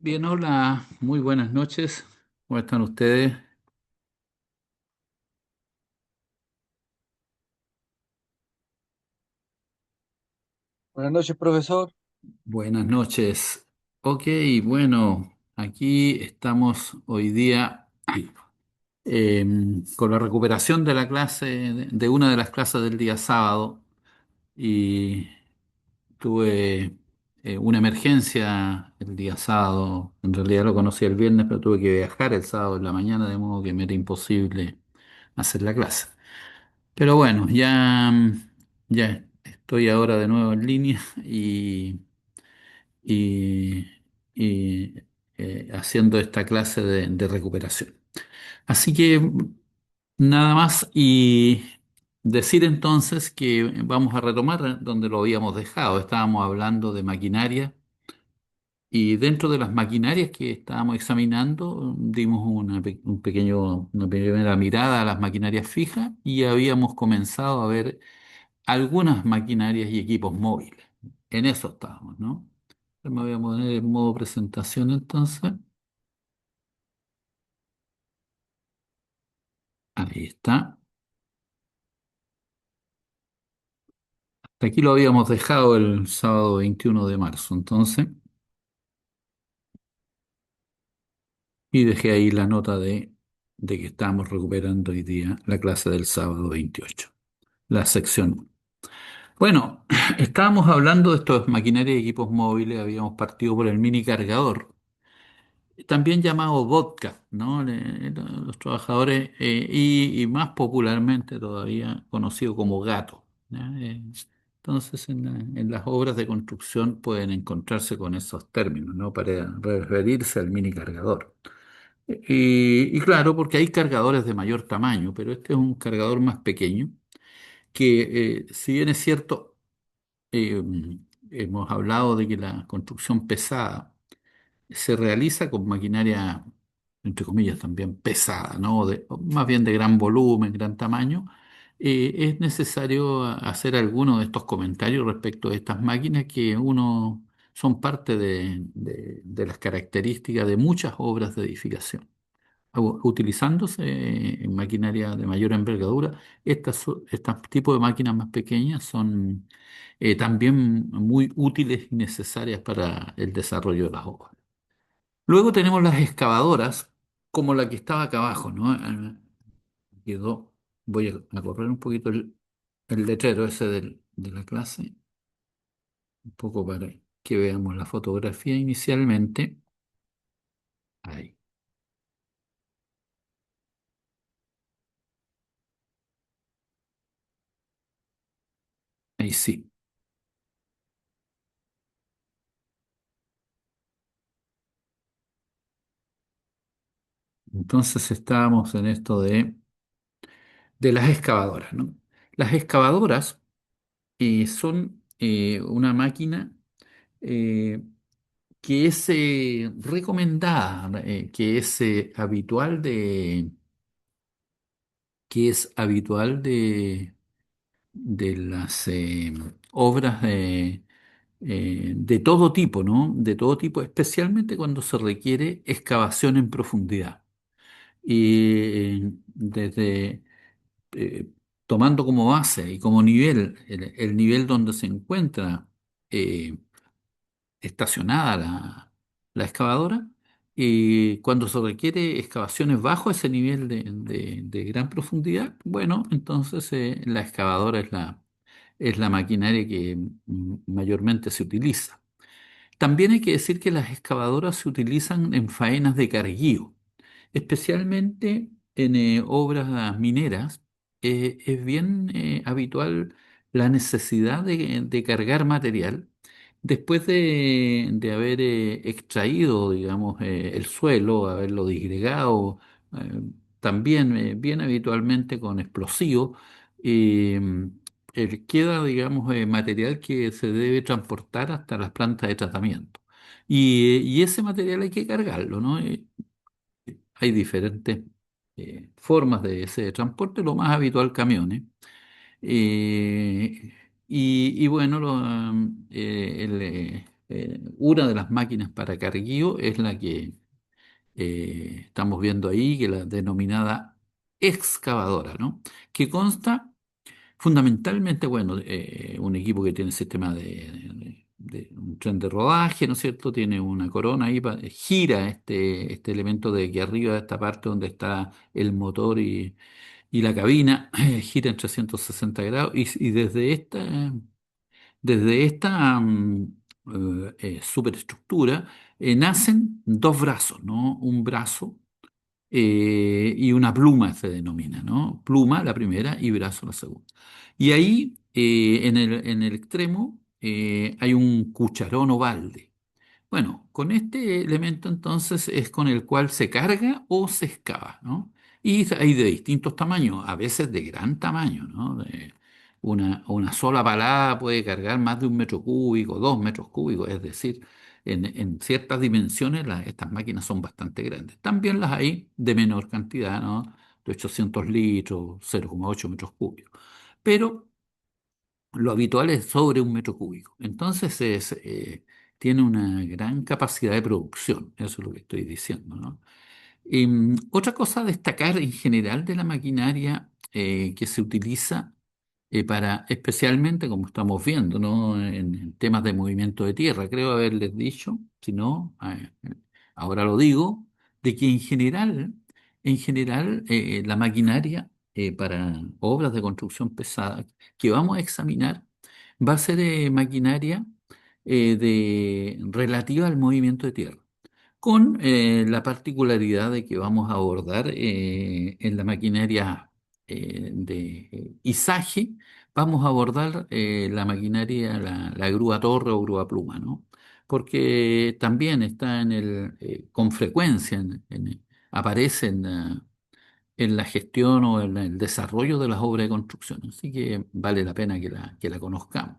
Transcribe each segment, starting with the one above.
Bien, hola, muy buenas noches. ¿Cómo están ustedes? Buenas noches, profesor. Buenas noches. Ok, bueno, aquí estamos hoy día con la recuperación de la clase, de una de las clases del día sábado, y tuve una emergencia el día sábado. En realidad lo conocí el viernes, pero tuve que viajar el sábado en la mañana, de modo que me era imposible hacer la clase. Pero bueno, ya estoy ahora de nuevo en línea y, y, haciendo esta clase de recuperación. Así que nada más y decir entonces que vamos a retomar donde lo habíamos dejado. Estábamos hablando de maquinaria. Y dentro de las maquinarias que estábamos examinando, dimos una primera mirada a las maquinarias fijas y habíamos comenzado a ver algunas maquinarias y equipos móviles. En eso estábamos, ¿no? Me voy a poner en modo presentación entonces. Ahí está. Hasta aquí lo habíamos dejado el sábado 21 de marzo, entonces, y dejé ahí la nota de que estábamos recuperando hoy día la clase del sábado 28, la sección 1. Bueno, estábamos hablando de estos maquinarias y equipos móviles, habíamos partido por el mini cargador, también llamado vodka, ¿no? Los trabajadores, y más popularmente todavía conocido como gato, ¿ya? Entonces, en las obras de construcción pueden encontrarse con esos términos, ¿no? Para referirse al mini cargador. Y claro, porque hay cargadores de mayor tamaño, pero este es un cargador más pequeño que, si bien es cierto, eh, hemos hablado de que la construcción pesada se realiza con maquinaria, entre comillas, también pesada, ¿no? Más bien de gran volumen, gran tamaño. Es necesario hacer algunos de estos comentarios respecto a estas máquinas que uno son parte de las características de muchas obras de edificación. Utilizándose en maquinaria de mayor envergadura, estos tipos de máquinas más pequeñas son también muy útiles y necesarias para el desarrollo de las obras. Luego tenemos las excavadoras, como la que estaba acá abajo, ¿no? Quedó, voy a correr un poquito el letrero ese de la clase, un poco para que veamos la fotografía inicialmente. Ahí, ahí sí. Entonces estábamos en esto de las excavadoras, ¿no? Las excavadoras son una máquina eh, que es recomendada, que es habitual de las obras de todo tipo, ¿no? De todo tipo, especialmente cuando se requiere excavación en profundidad. Y desde eh, tomando como base y como nivel el nivel donde se encuentra eh, estacionada la excavadora, y cuando se requiere excavaciones bajo ese nivel de gran profundidad, bueno, entonces la excavadora es la maquinaria que mayormente se utiliza. También hay que decir que las excavadoras se utilizan en faenas de carguío, especialmente en obras mineras. Es bien habitual la necesidad de cargar material después de haber extraído, digamos, el suelo, haberlo disgregado, eh, también bien habitualmente con explosivos. eh, Queda, digamos, material que se debe transportar hasta las plantas de tratamiento. Y ese material hay que cargarlo, ¿no? Hay diferentes formas de ese transporte, lo más habitual camiones. Y bueno, una de las máquinas para carguío es la que estamos viendo ahí, que es la denominada excavadora, ¿no? Que consta fundamentalmente, bueno, un equipo que tiene sistema de un tren de rodaje, ¿no es cierto? Tiene una corona ahí, gira este elemento de aquí arriba, de esta parte donde está el motor y la cabina, gira en 360 grados y desde esta superestructura nacen dos brazos, ¿no? Un brazo y una pluma se denomina, ¿no? Pluma la primera y brazo la segunda. Y ahí en el extremo hay un cucharón o balde. Bueno, con este elemento entonces es con el cual se carga o se excava, ¿no? Y hay de distintos tamaños, a veces de gran tamaño, ¿no? Una sola palada puede cargar más de 1 metro cúbico, 2 metros cúbicos, es decir, en ciertas dimensiones estas máquinas son bastante grandes. También las hay de menor cantidad, ¿no? De 800 litros, 0,8 metros cúbicos. Pero lo habitual es sobre 1 metro cúbico. Entonces tiene una gran capacidad de producción, eso es lo que estoy diciendo, ¿no? Otra cosa a destacar en general de la maquinaria que se utiliza para, especialmente como estamos viendo, ¿no? En temas de movimiento de tierra, creo haberles dicho, si no, ahora lo digo, de que en general, la maquinaria para obras de construcción pesada que vamos a examinar va a ser maquinaria relativa al movimiento de tierra con la particularidad de que vamos a abordar en la maquinaria de izaje, vamos a abordar la maquinaria, la grúa torre o grúa pluma, ¿no? Porque también está con frecuencia, aparece en la gestión o en el desarrollo de las obras de construcción. Así que vale la pena que la conozcamos.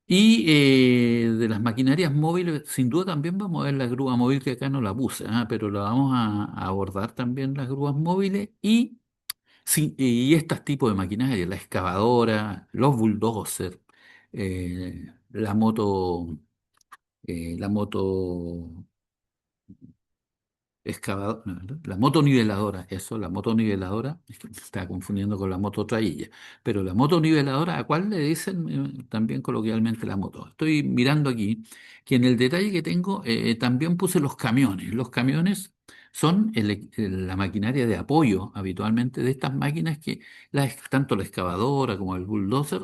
Y de las maquinarias móviles, sin duda también vamos a ver la grúa móvil que acá no la puse, pero la vamos a abordar también las grúas móviles y, sí, y estos tipos de maquinaria, la excavadora, los bulldozers, la moto excavadora, no, ¿no? La motoniveladora, eso, la motoniveladora, es que me estaba confundiendo con la mototrailla, pero la motoniveladora, ¿a cuál le dicen también coloquialmente la moto? Estoy mirando aquí que en el detalle que tengo también puse los camiones. Los camiones son la maquinaria de apoyo habitualmente de estas máquinas que tanto la excavadora como el bulldozer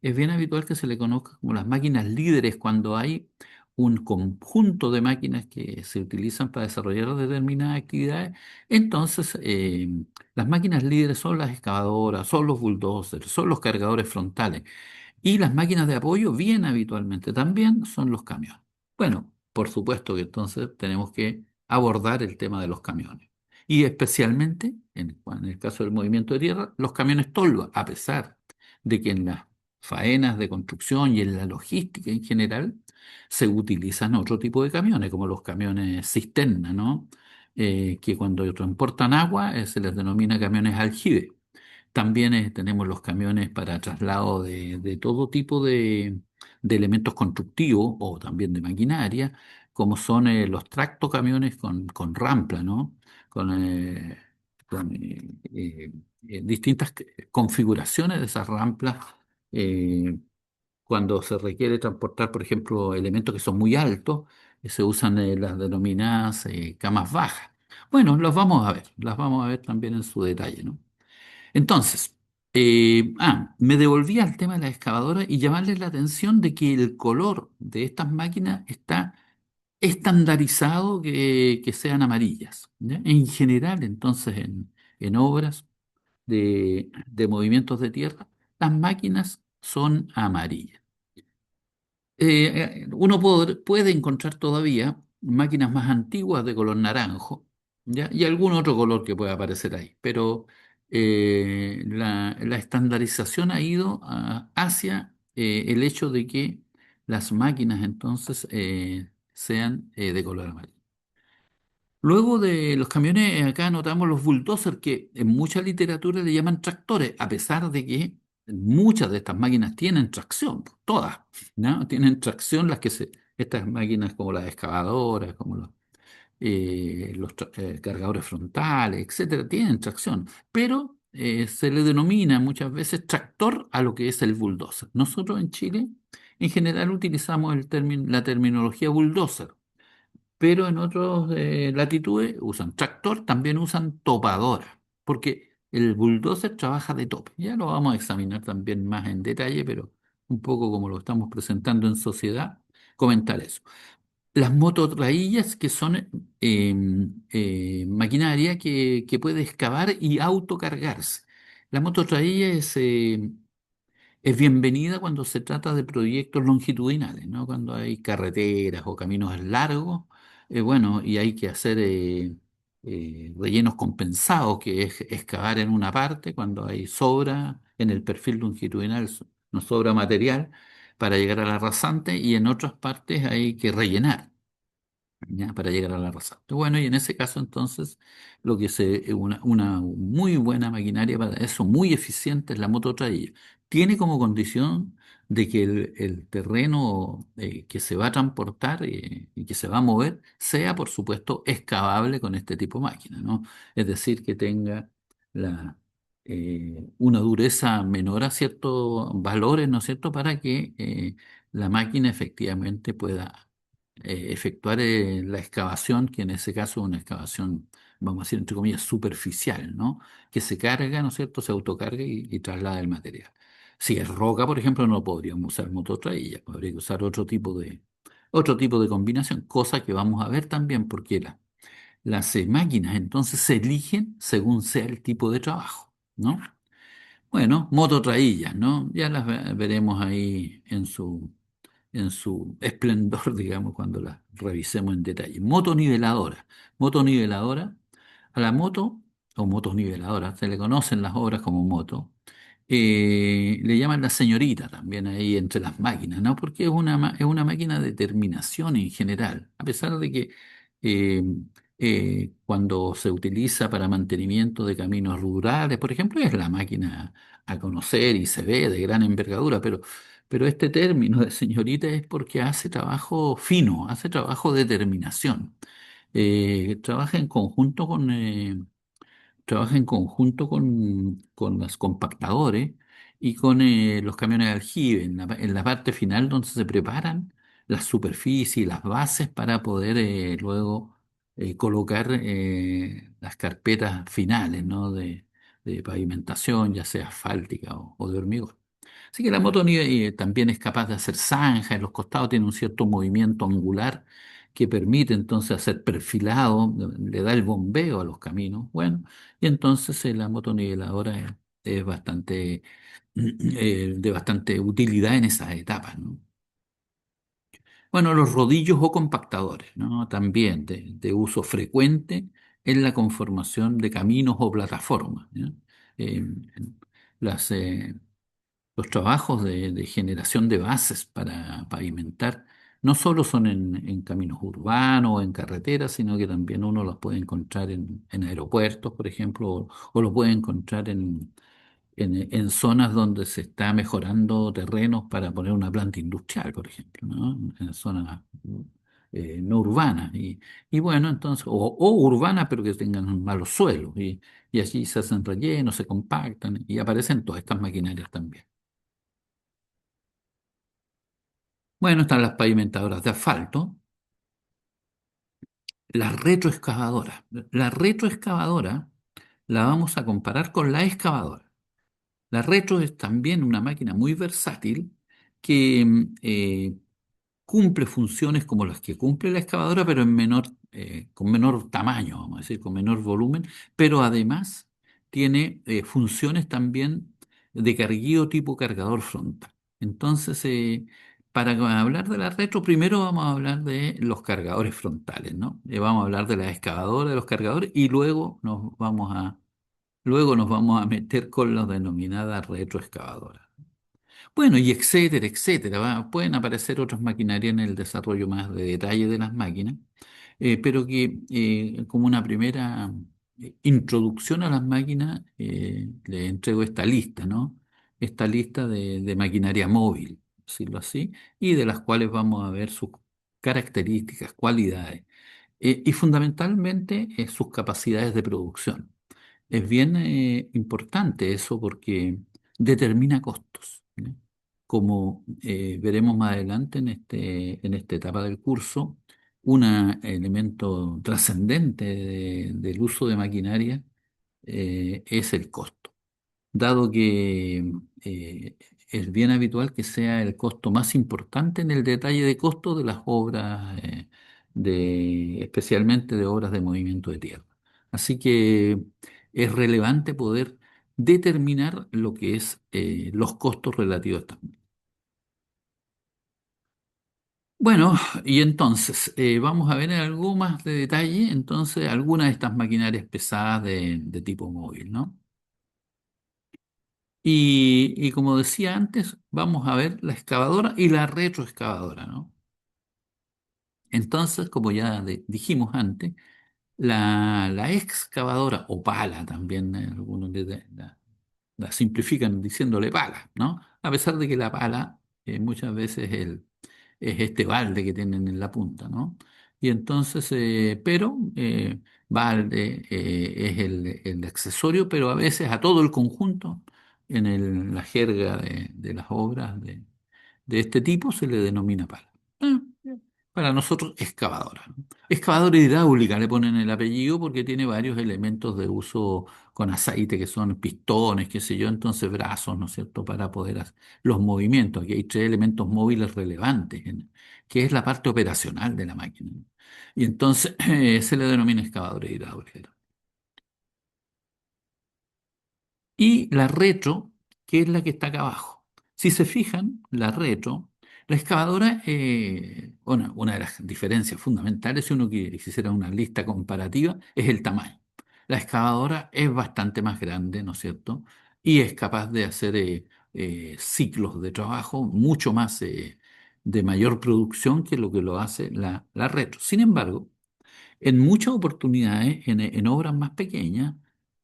es bien habitual que se le conozca como las máquinas líderes cuando hay un conjunto de máquinas que se utilizan para desarrollar determinadas actividades. Entonces, las máquinas líderes son las excavadoras, son los bulldozers, son los cargadores frontales. Y las máquinas de apoyo, bien habitualmente también, son los camiones. Bueno, por supuesto que entonces tenemos que abordar el tema de los camiones. Y especialmente, en el caso del movimiento de tierra, los camiones tolva, a pesar de que en las faenas de construcción y en la logística en general se utilizan otro tipo de camiones, como los camiones cisterna, ¿no? Que cuando transportan agua se les denomina camiones aljibe. También tenemos los camiones para traslado de todo tipo de elementos constructivos o también de maquinaria, como son los tractocamiones con rampla, ¿no? Con, eh, con distintas configuraciones de esas ramplas. eh, Cuando se requiere transportar, por ejemplo, elementos que son muy altos, se usan las denominadas camas bajas. Bueno, las vamos a ver también en su detalle, ¿no? Entonces, me devolví al tema de la excavadora y llamarles la atención de que el color de estas máquinas está estandarizado que sean amarillas, ¿ya? En general, entonces, en obras de movimientos de tierra, las máquinas son amarillas. Uno puede encontrar todavía máquinas más antiguas de color naranjo, ¿ya? Y algún otro color que pueda aparecer ahí, pero la estandarización ha ido hacia el hecho de que las máquinas entonces sean de color amarillo. Luego de los camiones, acá notamos los bulldozers que en mucha literatura le llaman tractores, a pesar de que muchas de estas máquinas tienen tracción, todas, ¿no? Tienen tracción las que Estas máquinas como las excavadoras, como los cargadores frontales, etcétera, tienen tracción, pero se le denomina muchas veces tractor a lo que es el bulldozer. Nosotros en Chile, en general, utilizamos la terminología bulldozer, pero en otras latitudes usan tractor, también usan topadora, porque el bulldozer trabaja de tope. Ya lo vamos a examinar también más en detalle, pero un poco como lo estamos presentando en sociedad, comentar eso. Las mototraillas, que son maquinaria que puede excavar y autocargarse. La mototrailla es bienvenida cuando se trata de proyectos longitudinales, ¿no? Cuando hay carreteras o caminos largos, bueno, y hay que hacer rellenos compensados, que es excavar en una parte cuando hay sobra en el perfil longitudinal, no sobra material para llegar a la rasante, y en otras partes hay que rellenar. ¿Ya? Para llegar a la raza. Bueno, y en ese caso entonces, una muy buena maquinaria para eso, muy eficiente, es la mototrailla. Tiene como condición de que el terreno que se va a transportar y que se va a mover sea, por supuesto, excavable con este tipo de máquina, ¿no? Es decir, que tenga una dureza menor a ciertos valores, ¿no es cierto?, para que la máquina efectivamente pueda efectuar la excavación, que en ese caso es una excavación, vamos a decir, entre comillas, superficial, ¿no? Que se carga, ¿no es cierto? Se autocarga y traslada el material. Si es roca, por ejemplo, no podríamos usar mototrailla, habría que usar otro tipo de combinación, cosa que vamos a ver también, porque las máquinas entonces se eligen según sea el tipo de trabajo, ¿no? Bueno, mototraillas, ¿no? Ya las veremos ahí en su esplendor, digamos, cuando la revisemos en detalle. Motoniveladora. Motoniveladora, a la moto, o motoniveladora, se le conocen las obras como moto, le llaman la señorita también ahí entre las máquinas, ¿no? Porque es una máquina de terminación en general, a pesar de que eh, cuando se utiliza para mantenimiento de caminos rurales, por ejemplo, es la máquina a conocer y se ve de gran envergadura, pero este término de señorita es porque hace trabajo fino, hace trabajo de terminación. Trabaja en conjunto trabaja en conjunto con los compactadores y con los camiones de aljibe, en la parte final donde se preparan las superficies y las bases para poder luego colocar las carpetas finales, ¿no? de pavimentación, ya sea asfáltica o de hormigón. Así que la moto también es capaz de hacer zanjas, en los costados tiene un cierto movimiento angular que permite entonces hacer perfilado, le da el bombeo a los caminos. Bueno, y entonces la motoniveladora es bastante, de bastante utilidad en esas etapas, ¿no? Bueno, los rodillos o compactadores, ¿no? También de uso frecuente en la conformación de caminos o plataformas, ¿ya? Eh, las, los trabajos de generación de bases para pavimentar no solo son en caminos urbanos o en carreteras, sino que también uno los puede encontrar en aeropuertos, por ejemplo, o lo puede encontrar en zonas donde se está mejorando terrenos para poner una planta industrial, por ejemplo, ¿no? En zonas no urbanas. Y bueno, entonces, o urbanas, pero que tengan malos suelos. Y allí se hacen rellenos, se compactan y aparecen todas estas maquinarias también. Bueno, están las pavimentadoras de asfalto, la retroexcavadora. La retroexcavadora la vamos a comparar con la excavadora. La retro es también una máquina muy versátil que cumple funciones como las que cumple la excavadora, pero con menor tamaño, vamos a decir, con menor volumen, pero además tiene funciones también de carguío tipo cargador frontal. Entonces, para hablar de la retro, primero vamos a hablar de los cargadores frontales, ¿no? Vamos a hablar de la excavadora, de los cargadores, y luego nos vamos a meter con la denominada retroexcavadora. Bueno, y etcétera, etcétera. Pueden aparecer otras maquinarias en el desarrollo más de detalle de las máquinas, pero que como una primera introducción a las máquinas, le entrego esta lista, ¿no? Esta lista de maquinaria móvil, decirlo así, y de las cuales vamos a ver sus características, cualidades y fundamentalmente sus capacidades de producción. Es bien importante eso porque determina costos, ¿no? Como veremos más adelante en esta etapa del curso, un elemento trascendente del uso de maquinaria es el costo, dado que es bien habitual que sea el costo más importante en el detalle de costo de las obras, especialmente de obras de movimiento de tierra. Así que es relevante poder determinar lo que es los costos relativos a estas. Bueno, y entonces vamos a ver en algo más de detalle, entonces, algunas de estas maquinarias pesadas de tipo móvil, ¿no? Y como decía antes, vamos a ver la excavadora y la retroexcavadora, ¿no? Entonces, como ya dijimos antes, la excavadora o pala también, algunos la simplifican diciéndole pala, ¿no? A pesar de que la pala muchas veces es este balde que tienen en la punta, ¿no? Y entonces, pero balde es el accesorio, pero a veces a todo el conjunto, la jerga de las obras de este tipo se le denomina pala. Ah, para nosotros, excavadora, ¿no? Excavadora hidráulica le ponen el apellido porque tiene varios elementos de uso con aceite, que son pistones, qué sé yo, entonces brazos, ¿no es cierto?, para poder hacer los movimientos. Aquí hay tres elementos móviles relevantes, que es la parte operacional de la máquina, ¿no? Y entonces se le denomina excavadora hidráulica. Y la retro, que es la que está acá abajo. Si se fijan, la retro, la excavadora, una de las diferencias fundamentales, si uno quisiera una lista comparativa, es el tamaño. La excavadora es bastante más grande, ¿no es cierto? Y es capaz de hacer ciclos de trabajo mucho más de mayor producción que lo que lo hace la retro. Sin embargo, en muchas oportunidades, en obras más pequeñas,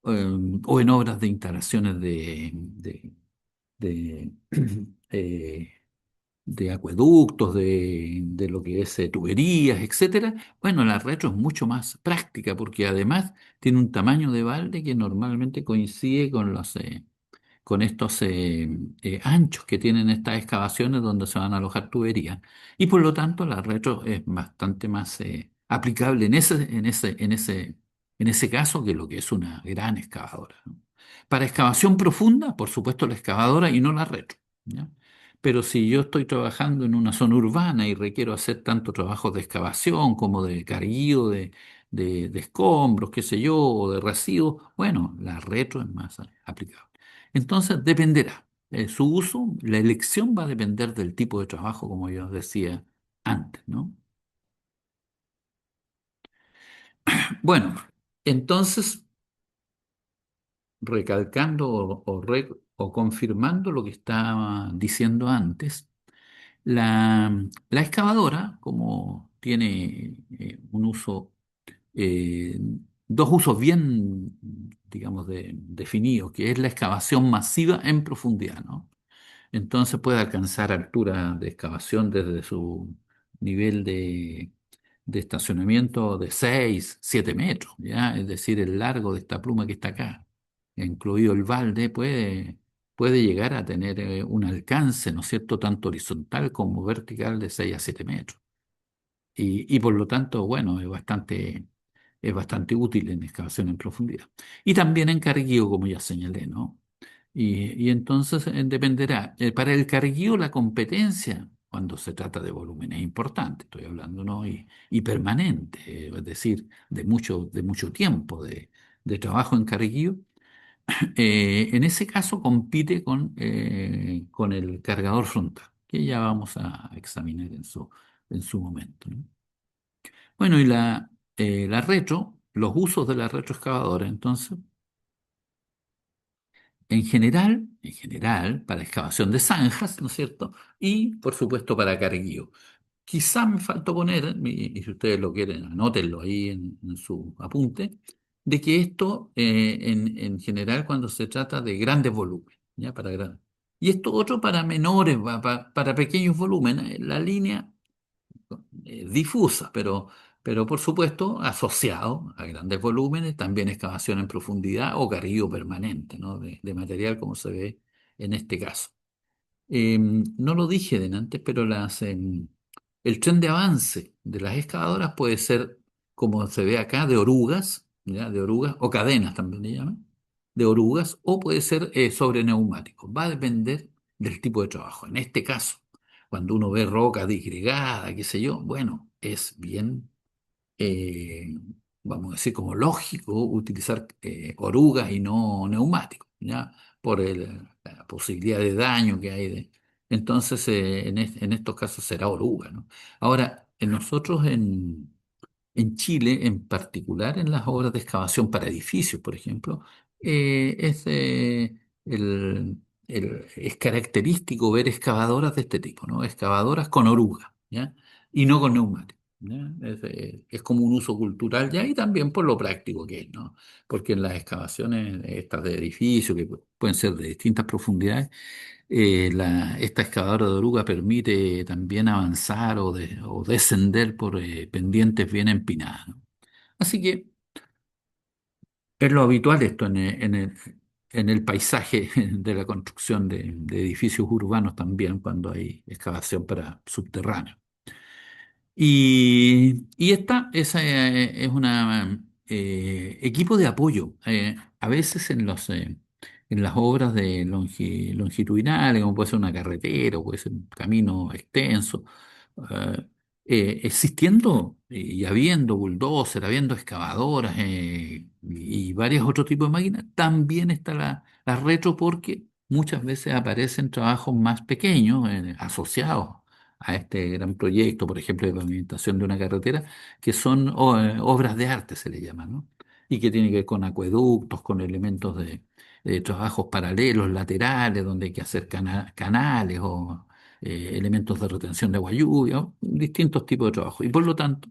o en obras de instalaciones de, eh, de acueductos, de lo que es tuberías, etcétera, bueno, la retro es mucho más práctica porque además tiene un tamaño de balde que normalmente coincide con estos anchos que tienen estas excavaciones donde se van a alojar tuberías. Y por lo tanto la retro es bastante más aplicable en ese caso que lo que es una gran excavadora, ¿no? Para excavación profunda, por supuesto la excavadora y no la retro, ¿ya? Pero si yo estoy trabajando en una zona urbana y requiero hacer tanto trabajo de excavación como de carguío de escombros, qué sé yo, o de residuos, bueno, la retro es más aplicable. Entonces, dependerá. Su uso, la elección va a depender del tipo de trabajo, como yo decía antes, ¿no? Bueno, entonces, recalcando o confirmando lo que estaba diciendo antes, la excavadora, como tiene un uso, eh, dos usos bien, digamos, definidos, que es la excavación masiva en profundidad, ¿no? Entonces puede alcanzar altura de excavación desde su nivel de estacionamiento de 6 7 metros, ¿ya? Es decir, el largo de esta pluma que está acá, incluido el balde, puede llegar a tener un alcance, ¿no es cierto?, tanto horizontal como vertical de 6 a 7 metros. Y por lo tanto, bueno, es bastante útil en excavación en profundidad. Y también en carguío, como ya señalé, ¿no? Y entonces dependerá. Para el carguío la competencia, cuando se trata de volumen, es importante, estoy hablando, ¿no? Y permanente, es decir, de mucho tiempo de trabajo en carguío. En ese caso compite con el cargador frontal, que ya vamos a examinar en su momento, ¿no? Bueno, y la retro, los usos de la retroexcavadora, entonces, en general, para excavación de zanjas, ¿no es cierto? Y, por supuesto, para carguío. Quizá me faltó poner, y si ustedes lo quieren, anótenlo ahí en su apunte, de que esto, en general, cuando se trata de grandes volúmenes, ¿ya? Y esto otro para menores, para pequeños volúmenes, la línea difusa, pero por supuesto asociado a grandes volúmenes, también excavación en profundidad o carrillo permanente, ¿no? De material como se ve en este caso. No lo dije de antes, pero el tren de avance de las excavadoras puede ser, como se ve acá, de orugas, ¿ya? De orugas, o cadenas también le llaman, de orugas, o puede ser sobre neumáticos. Va a depender del tipo de trabajo. En este caso, cuando uno ve roca disgregada, qué sé yo, bueno, es bien eh, vamos a decir, como lógico utilizar orugas y no neumáticos, ¿ya? Por la posibilidad de daño que hay. Entonces, en estos casos será oruga, ¿no? Ahora, nosotros en Chile, en particular en las obras de excavación para edificios, por ejemplo, el- es característico ver excavadoras de este tipo, ¿no? Excavadoras con oruga, ¿ya? Y no con neumáticos. ¿Ya? Es como un uso cultural ya y también por lo práctico que es, ¿no? Porque en las excavaciones estas de edificios, que pueden ser de distintas profundidades, esta excavadora de oruga permite también avanzar o descender por pendientes bien empinadas, ¿no? Así que es lo habitual esto en el paisaje de la construcción de edificios urbanos también, cuando hay excavación para subterráneo. Y esta es una equipo de apoyo. A veces en las obras de longitudinales, como puede ser una carretera o puede ser un camino extenso, eh, existiendo y habiendo bulldozer, habiendo excavadoras y varios otros tipos de máquinas, también está la retro porque muchas veces aparecen trabajos más pequeños asociados a este gran proyecto, por ejemplo, de pavimentación de una carretera, que son obras de arte, se le llama, ¿no? Y que tiene que ver con acueductos, con elementos de trabajos paralelos, laterales, donde hay que hacer canales o elementos de retención de agua lluvia, o distintos tipos de trabajos. Y por lo tanto,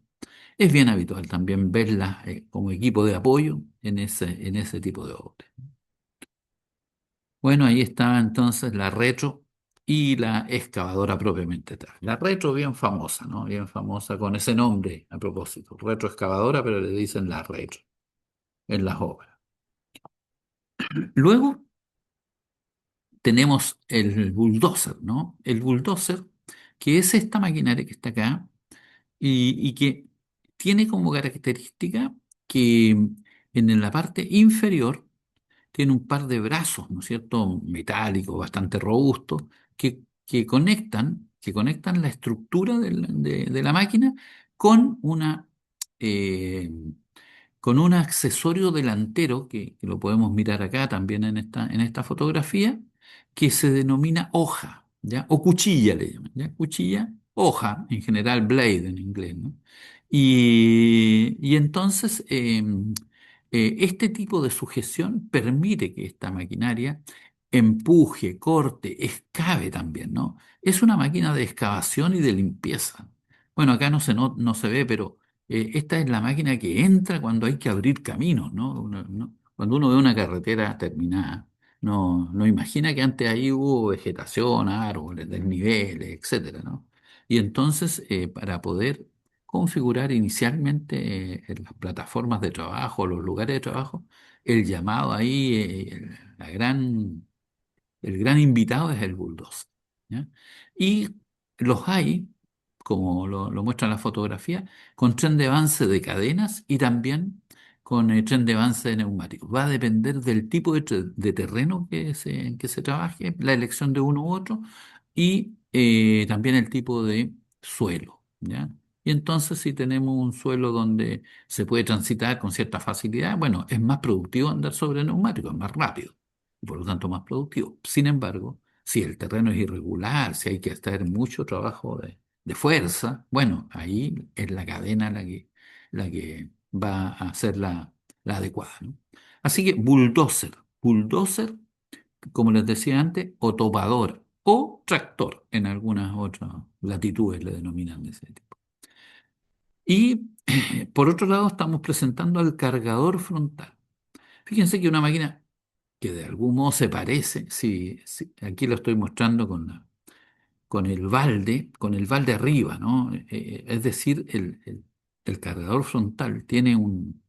es bien habitual también verlas como equipo de apoyo en ese tipo de obras. Bueno, ahí estaba entonces la retro y la excavadora propiamente tal. La retro bien famosa, ¿no? Bien famosa con ese nombre a propósito. Retro excavadora, pero le dicen la retro en las obras. Luego tenemos el bulldozer, ¿no? El bulldozer, que es esta maquinaria que está acá y que tiene como característica que en la parte inferior tiene un par de brazos, ¿no es cierto?, metálicos, bastante robustos, que conectan la estructura de la máquina con eh, con un accesorio delantero, que lo podemos mirar acá también en esta fotografía, que se denomina hoja, ¿ya? O cuchilla le llaman, ¿ya? Cuchilla, hoja, en general blade en inglés, ¿no? Y entonces este tipo de sujeción permite que esta maquinaria empuje, corte, excave también, ¿no? Es una máquina de excavación y de limpieza. Bueno, acá no se ve, pero esta es la máquina que entra cuando hay que abrir caminos, ¿no? Cuando uno ve una carretera terminada, no imagina que antes ahí hubo vegetación, árboles, desniveles, etcétera, ¿no? Y entonces, para poder configurar inicialmente las plataformas de trabajo, los lugares de trabajo, el llamado ahí, el gran invitado es el bulldozer, ¿ya? Y los hay, como lo muestra la fotografía, con tren de avance de cadenas y también con tren de avance de neumáticos. Va a depender del tipo de terreno que se trabaje, la elección de uno u otro, y también el tipo de suelo, ¿ya? Y entonces, si tenemos un suelo donde se puede transitar con cierta facilidad, bueno, es más productivo andar sobre neumáticos, es más rápido y por lo tanto más productivo. Sin embargo, si el terreno es irregular, si hay que hacer mucho trabajo de fuerza, bueno, ahí es la cadena la que va a ser la adecuada, ¿no? Así que bulldozer, como les decía antes, o topadora o tractor, en algunas otras latitudes le denominan de ese tipo. Y por otro lado, estamos presentando al cargador frontal. Fíjense que una máquina que de algún modo se parece, sí, sí, aquí lo estoy mostrando con el balde arriba, ¿no? Es decir, el cargador frontal tiene un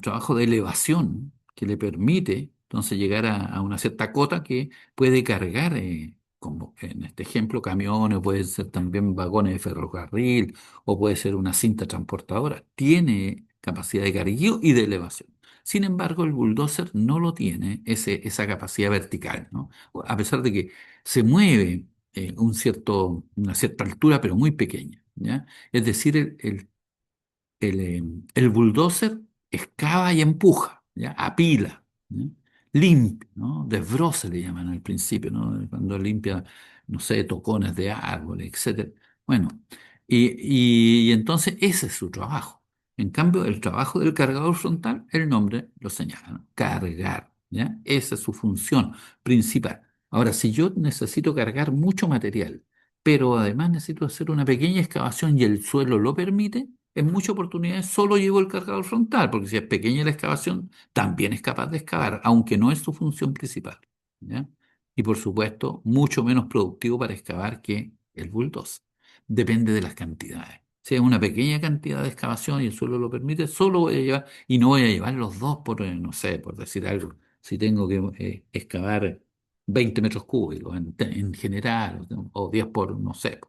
trabajo de elevación que le permite entonces llegar a una cierta cota que puede cargar, como en este ejemplo, camiones, puede ser también vagones de ferrocarril o puede ser una cinta transportadora. Tiene capacidad de carguío y de elevación. Sin embargo, el bulldozer no lo tiene, esa capacidad vertical, ¿no? A pesar de que se mueve una cierta altura, pero muy pequeña, ¿ya? Es decir, el bulldozer excava y empuja, ¿ya? Apila, ¿ya? Limpia, ¿no? Desbroce le llaman al principio, ¿no? Cuando limpia, no sé, tocones de árboles, etcétera. Bueno, y entonces ese es su trabajo. En cambio, el trabajo del cargador frontal, el nombre lo señala, ¿no? Cargar, ¿ya? Esa es su función principal. Ahora, si yo necesito cargar mucho material, pero además necesito hacer una pequeña excavación y el suelo lo permite, en muchas oportunidades solo llevo el cargador frontal, porque si es pequeña la excavación, también es capaz de excavar, aunque no es su función principal, ¿ya? Y por supuesto, mucho menos productivo para excavar que el bulldozer. Depende de las cantidades. Si es una pequeña cantidad de excavación y el suelo lo permite, solo voy a llevar, y no voy a llevar los dos por, no sé, por decir algo. Si tengo que excavar 20 metros cúbicos en general, o 10 por, no sé,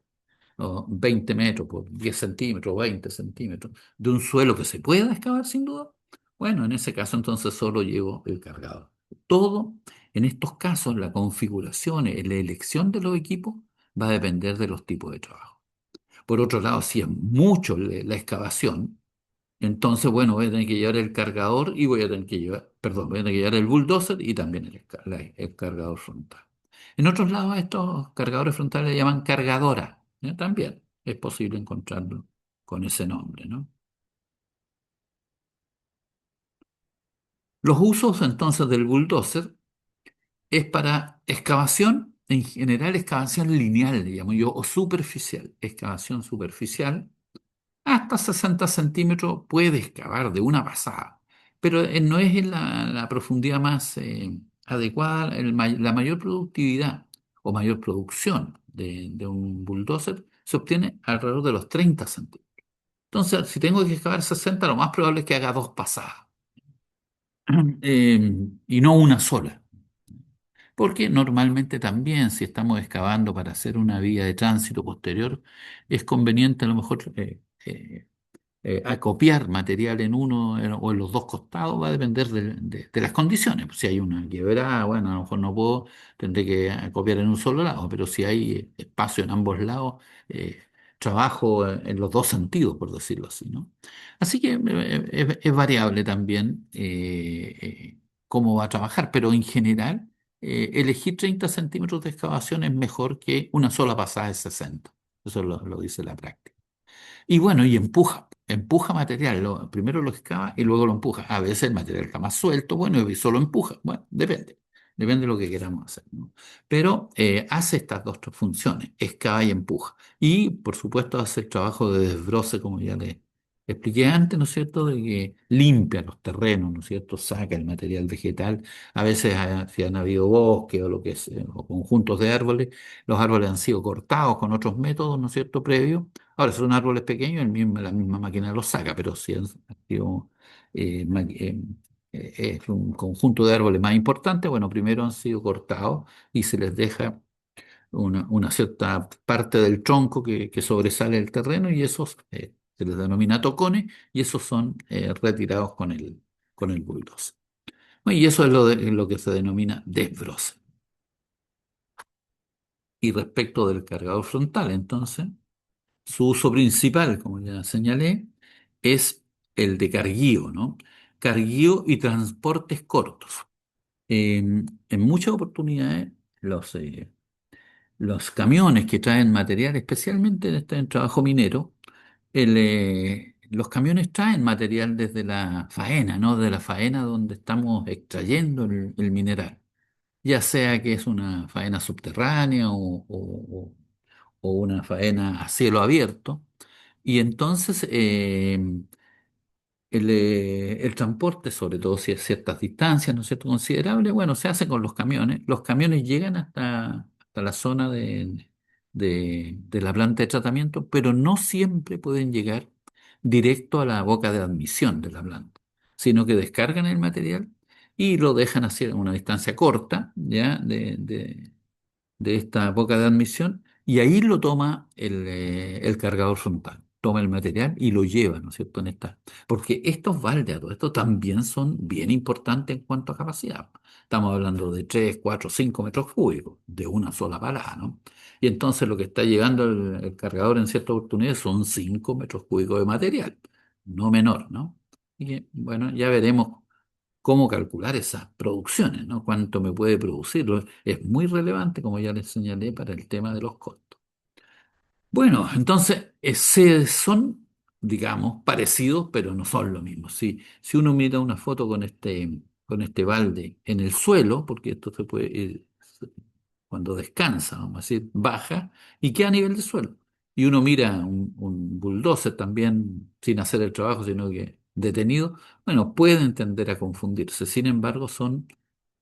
o 20 metros por 10 centímetros, 20 centímetros, de un suelo que se pueda excavar sin duda, bueno, en ese caso entonces solo llevo el cargador. Todo, en estos casos, la configuración, la elección de los equipos va a depender de los tipos de trabajo. Por otro lado, si es mucho la excavación, entonces, bueno, voy a tener que llevar el cargador y voy a tener que llevar, perdón, voy a tener que llevar el bulldozer y también el cargador frontal. En otros lados, a estos cargadores frontales le llaman cargadora. ¿Ya? También es posible encontrarlo con ese nombre, ¿no? Los usos entonces del bulldozer es para excavación, en general excavación lineal, le llamo yo, o superficial, excavación superficial. Hasta 60 centímetros puede excavar de una pasada, pero no es en la profundidad más adecuada. La mayor productividad o mayor producción de un bulldozer se obtiene alrededor de los 30 centímetros. Entonces, si tengo que excavar 60, lo más probable es que haga dos pasadas y no una sola. Porque normalmente también, si estamos excavando para hacer una vía de tránsito posterior, es conveniente a lo mejor acopiar material en uno o en los dos costados va a depender de las condiciones. Pues si hay una quebrada, bueno, a lo mejor no puedo, tendré que acopiar en un solo lado, pero si hay espacio en ambos lados, eh, trabajo en los dos sentidos, por decirlo así, ¿no? Así que es variable también cómo va a trabajar, pero en general, elegir 30 centímetros de excavación es mejor que una sola pasada de 60. Eso lo dice la práctica. Y bueno, y empuja material, primero lo excava y luego lo empuja. A veces el material está más suelto, bueno, y solo empuja. Bueno, depende de lo que queramos hacer, ¿no? Pero hace estas dos funciones, excava y empuja. Y por supuesto hace el trabajo de desbroce, como ya le expliqué antes, ¿no es cierto?, de que limpia los terrenos, ¿no es cierto?, saca el material vegetal. A veces, si han habido bosques o lo que es, o conjuntos de árboles, los árboles han sido cortados con otros métodos, ¿no es cierto?, previos. Ahora, si son árboles pequeños, la misma máquina los saca, pero si han sido, es un conjunto de árboles más importante, bueno, primero han sido cortados y se les deja una cierta parte del tronco que sobresale del terreno y esos se les denomina tocones y esos son retirados con el bulldozer. Bueno, y eso es lo que se denomina desbroce. Y respecto del cargador frontal, entonces, su uso principal, como ya señalé, es el de carguío, ¿no? Carguío y transportes cortos. En muchas oportunidades, los camiones que traen material, especialmente en trabajo minero, los camiones traen material desde la faena, ¿no? De la faena donde estamos extrayendo el mineral, ya sea que es una faena subterránea o una faena a cielo abierto. Y entonces el transporte, sobre todo si es ciertas distancias, ¿no es cierto?, considerables, bueno, se hace con los camiones. Los camiones llegan hasta la zona de la planta de tratamiento, pero no siempre pueden llegar directo a la boca de admisión de la planta, sino que descargan el material y lo dejan así a una distancia corta, ¿ya? De esta boca de admisión y ahí lo toma el cargador frontal. Toma el material y lo lleva, ¿no es cierto? Porque estos baldes, estos también son bien importantes en cuanto a capacidad. Estamos hablando de 3 4 5 metros cúbicos de una sola parada, ¿no? Y entonces lo que está llegando el cargador en ciertas oportunidades son 5 metros cúbicos de material, no menor, ¿no? Y que, bueno, ya veremos cómo calcular esas producciones, ¿no? Cuánto me puede producirlo. Es muy relevante, como ya les señalé, para el tema de los costos. Bueno, entonces, son, digamos, parecidos, pero no son lo mismo. Si uno mira una foto con este balde en el suelo, porque esto se puede ir, cuando descansa, vamos a decir, baja y queda a nivel de suelo. Y uno mira un bulldozer también sin hacer el trabajo, sino que detenido, bueno, puede tender a confundirse. Sin embargo, son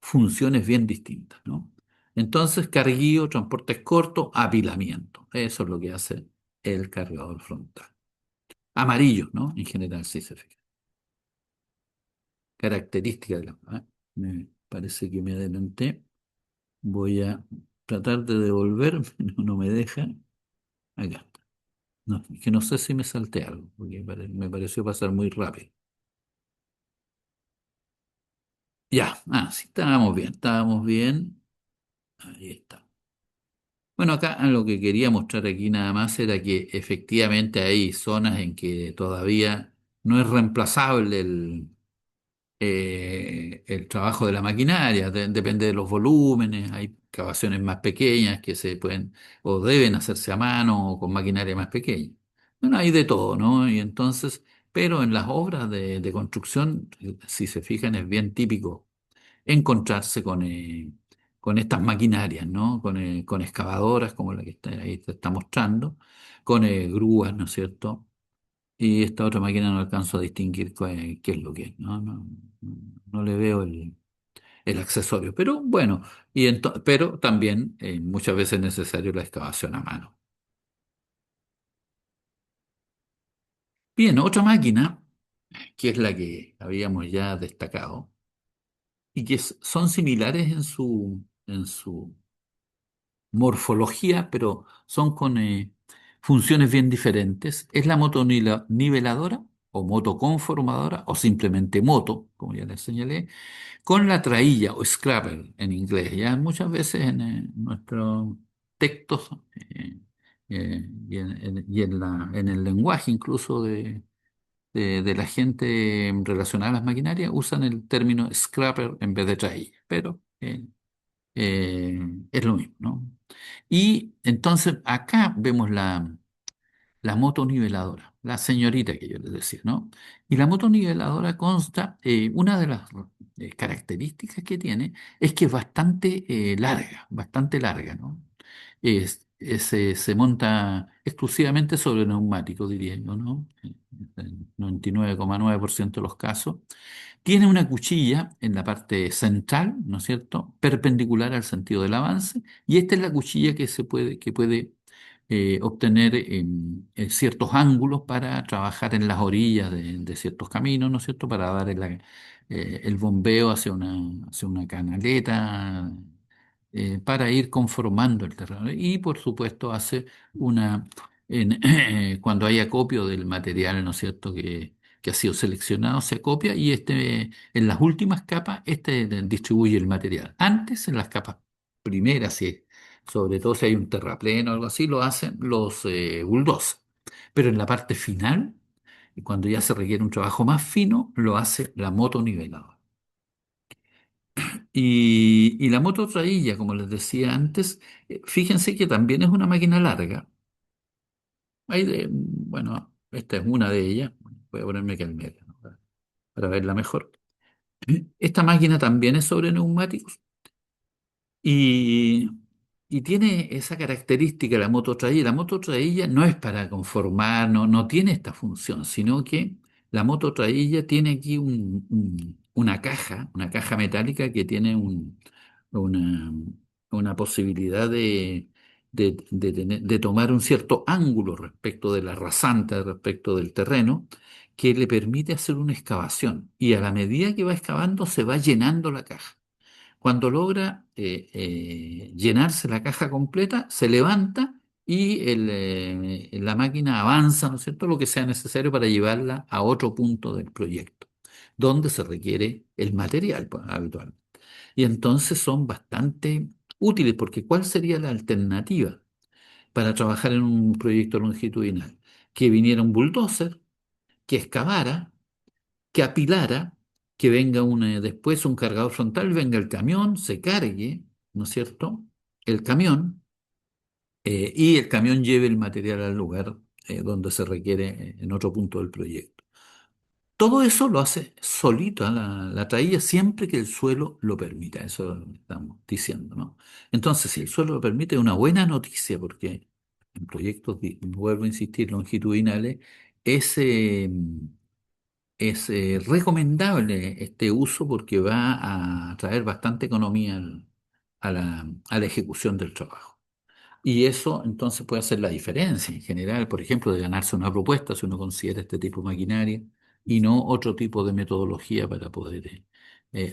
funciones bien distintas, ¿no? Entonces, carguío, transportes cortos, apilamiento. Eso es lo que hace el cargador frontal. Amarillo, ¿no? En general, sí se fija. Característica de Me parece que me adelanté. Voy a tratar de devolver, no me deja. Acá está. No, es que no sé si me salté algo, porque me pareció pasar muy rápido. Ya, sí, estábamos bien, estábamos bien. Ahí está. Bueno, acá lo que quería mostrar aquí nada más era que efectivamente hay zonas en que todavía no es reemplazable el trabajo de la maquinaria, depende de los volúmenes, hay excavaciones más pequeñas que se pueden o deben hacerse a mano o con maquinaria más pequeña. Bueno, hay de todo, ¿no? Y entonces, pero en las obras de construcción, si se fijan, es bien típico encontrarse con estas maquinarias, ¿no? Con excavadoras como la que ahí te está mostrando, con grúas, ¿no es cierto? Y esta otra máquina no alcanzo a distinguir qué es lo que es, ¿no? No le veo el accesorio, pero bueno, pero también muchas veces es necesario la excavación a mano. Bien, otra máquina, que es la que habíamos ya destacado, y que son similares en su morfología, pero son con funciones bien diferentes, es la motoniveladora o motoconformadora o simplemente moto, como ya les señalé, con la trailla o scraper en inglés. Ya muchas veces en nuestros textos y en el lenguaje incluso de la gente relacionada a las maquinarias usan el término scraper en vez de trailla, pero es lo mismo, ¿no? Y entonces acá vemos la motoniveladora, la señorita que yo les decía, ¿no? Y la motoniveladora consta, una de las características que tiene es que es bastante larga, ¿no? Se monta exclusivamente sobre neumáticos, diría yo, ¿no? En 99,9% de los casos. Tiene una cuchilla en la parte central, ¿no es cierto?, perpendicular al sentido del avance, y esta es la cuchilla que puede obtener ciertos ángulos para trabajar en las orillas de ciertos caminos, ¿no es cierto?, para dar el bombeo hacia una canaleta, para ir conformando el terreno. Y por supuesto hace cuando hay acopio del material, ¿no es cierto?, que ha sido seleccionado, se acopia y en las últimas capas, distribuye el material. Antes, en las capas primeras, sobre todo si hay un terrapleno o algo así, lo hacen los bulldozers. Pero en la parte final, y cuando ya se requiere un trabajo más fino, lo hace la motoniveladora. Y la mototraílla, como les decía antes, fíjense que también es una máquina larga. Bueno, esta es una de ellas. Voy a ponerme aquí al medio, ¿no? Para verla mejor. Esta máquina también es sobre neumáticos y, y tiene esa característica la mototraílla. La mototraílla no es para conformar, no tiene esta función, sino que la mototraílla tiene aquí una caja metálica que tiene una posibilidad de tomar un cierto ángulo respecto de la rasante, respecto del terreno, que le permite hacer una excavación. Y a la medida que va excavando, se va llenando la caja. Cuando logra llenarse la caja completa, se levanta y la máquina avanza, ¿no es cierto?, lo que sea necesario para llevarla a otro punto del proyecto, donde se requiere el material pues, habitual. Y entonces son bastante útiles, porque ¿cuál sería la alternativa para trabajar en un proyecto longitudinal? Que viniera un bulldozer, que excavara, que apilara, que venga después un cargador frontal, venga el camión, se cargue, ¿no es cierto? El camión, y el camión lleve el material al lugar donde se requiere en otro punto del proyecto. Todo eso lo hace solito la trailla siempre que el suelo lo permita, eso es lo que estamos diciendo, ¿no? Entonces, si el suelo lo permite, es una buena noticia porque en proyectos, vuelvo a insistir, longitudinales, es, eh, es recomendable este uso porque va a traer bastante economía a la ejecución del trabajo. Y eso entonces puede hacer la diferencia en general, por ejemplo, de ganarse una propuesta si uno considera este tipo de maquinaria y no otro tipo de metodología para poder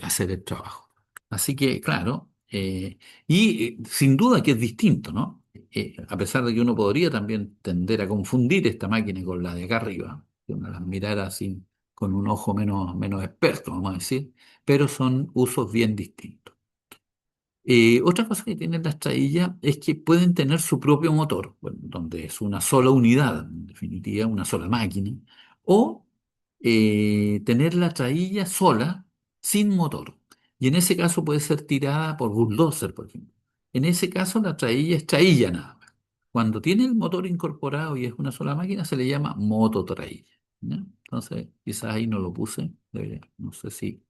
hacer el trabajo. Así que, claro, sin duda que es distinto, ¿no? A pesar de que uno podría también tender a confundir esta máquina con la de acá arriba, que uno las mirara así con un ojo menos experto, vamos a decir, pero son usos bien distintos. Otra cosa que tienen las traillas es que pueden tener su propio motor, bueno, donde es una sola unidad, en definitiva, una sola máquina, o tener la trailla sola, sin motor. Y en ese caso puede ser tirada por bulldozer, por ejemplo. En ese caso la trailla es trailla nada más. Cuando tiene el motor incorporado y es una sola máquina, se le llama mototrailla, ¿ya? Entonces, quizás ahí no lo puse, no sé si